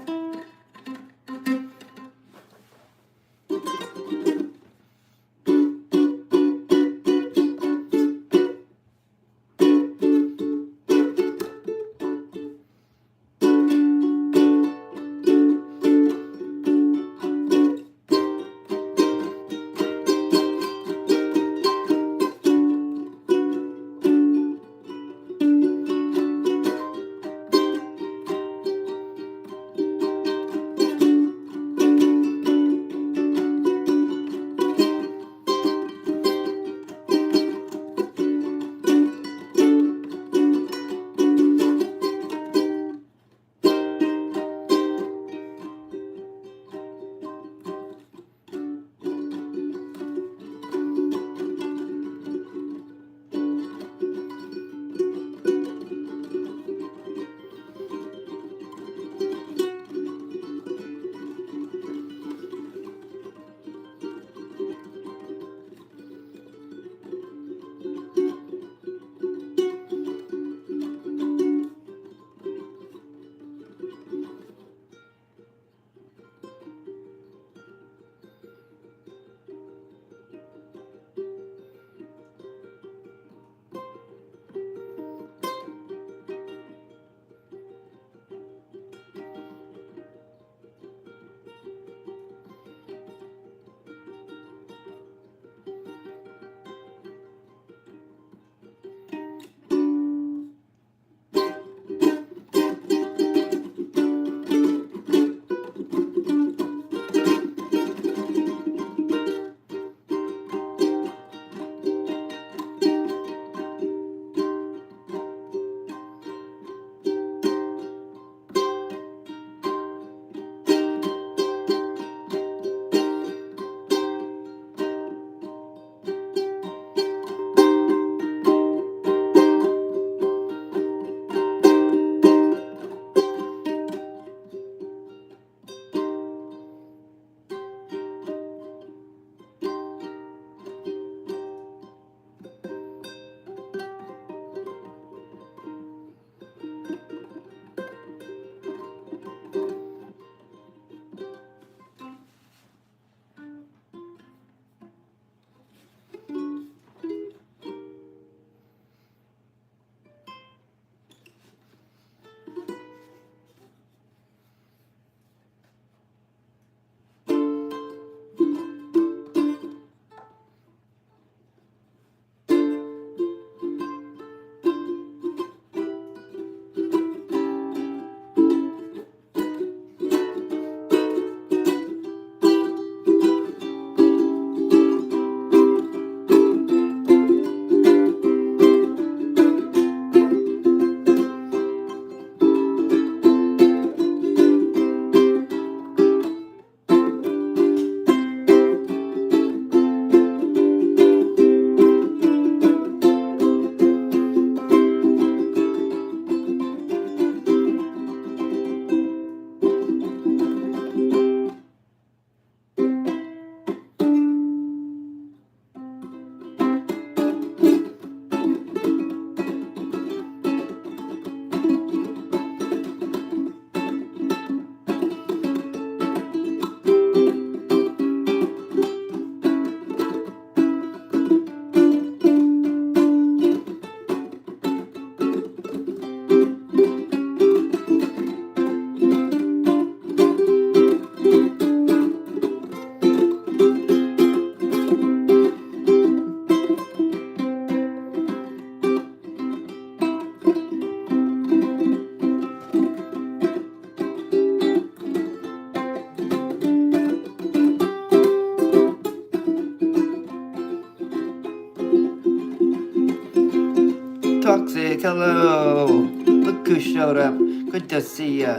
hello. Look who showed up. Good to see ya.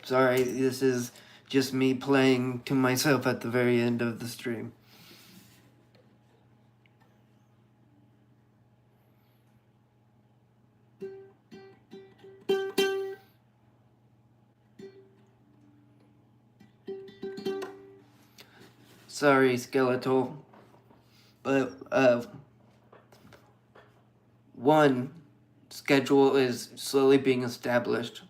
Sorry, this is just me playing to myself at the very end of the stream. Sorry, Skeletal. But, one schedule is slowly being established.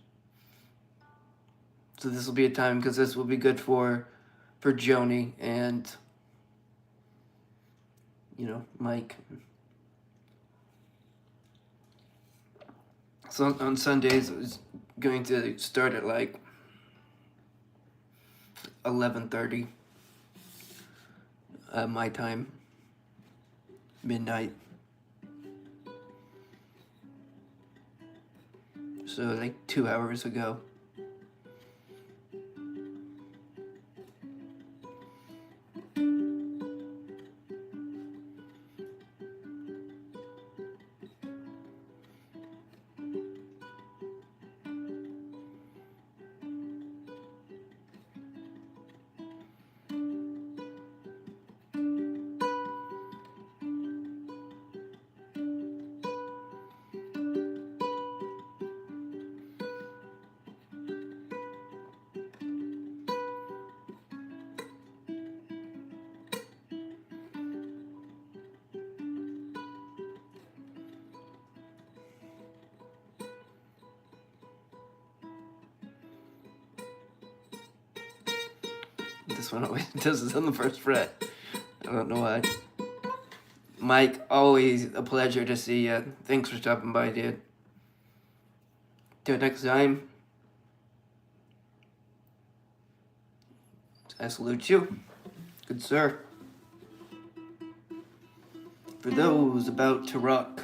So this will be a time, because this will be good for Joni and, you know, Mike. So on Sundays, it's going to start at like 11:30 my time, midnight. So like 2 hours ago. This one always does this on the first fret. I don't know why. Mike, always a pleasure to see you. Thanks for stopping by, dude. Till next time, I salute you. Good sir. For those about to rock.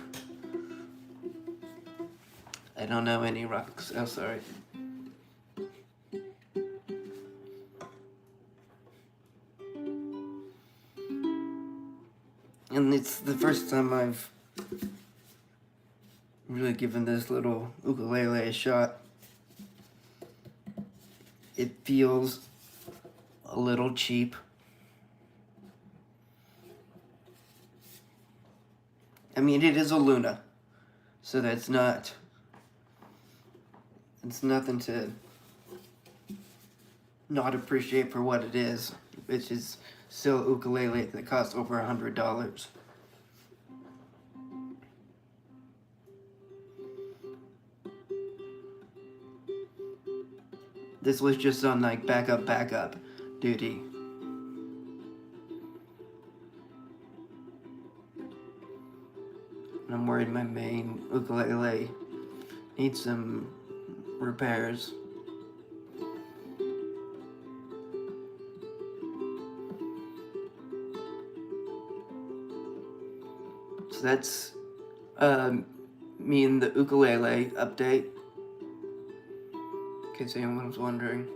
I don't know any rocks. Oh, sorry. And it's the first time I've really given this little ukulele a shot. It feels a little cheap. I mean, it is a Luna, so that's not, it's nothing to not appreciate for what it is, which is still a ukulele that costs over $100. This was just on like backup duty. And I'm worried my main ukulele needs some repairs. So that's me and the ukulele update. In case anyone was wondering.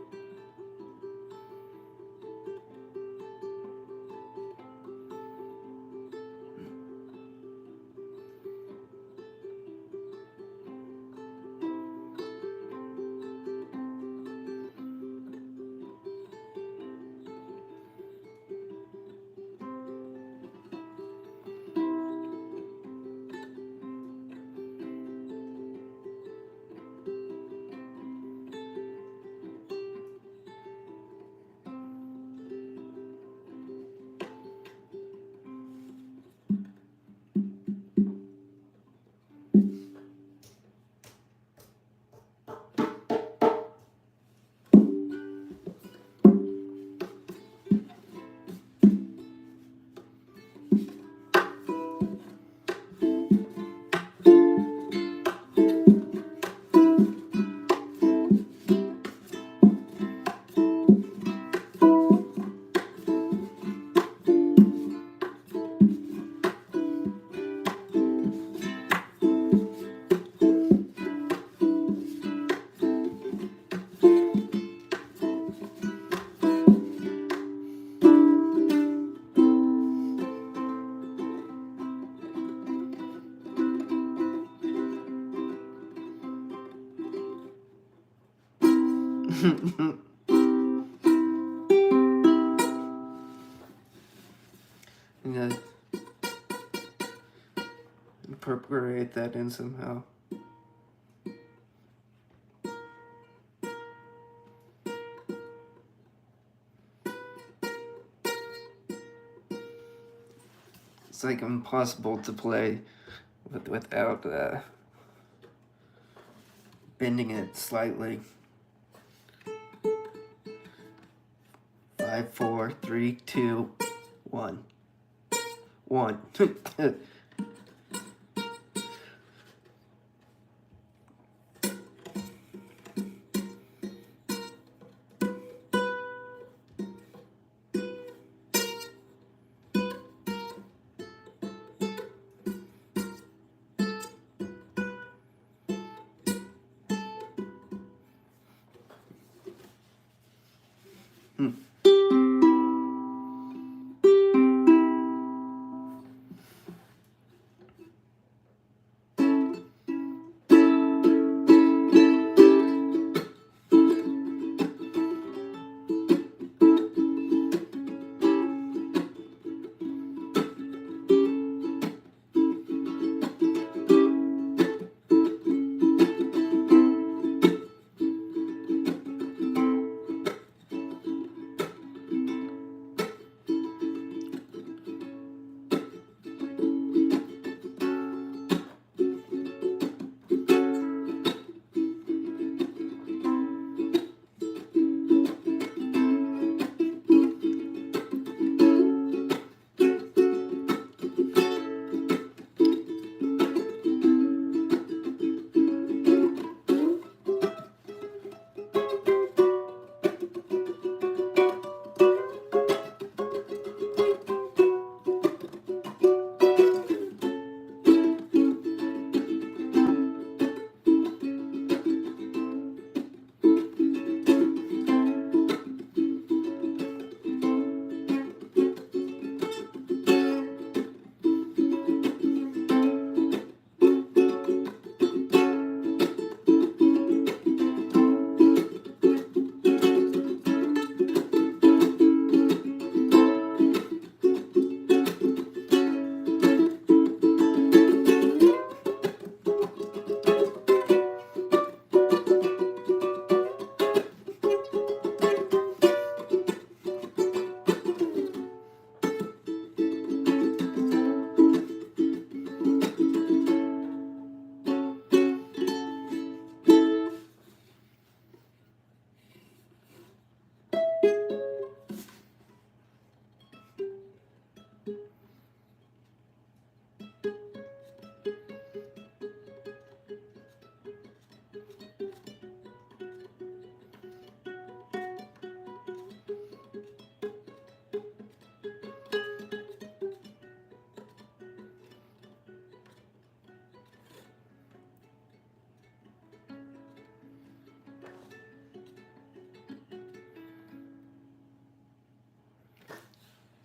And incorporate that in somehow. It's like impossible to play without bending it slightly. 5, 4, 3, 2, 1. 1.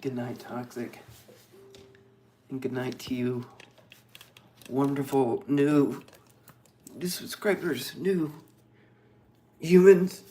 Good night, Toxic. And good night to you, wonderful new subscribers, new humans.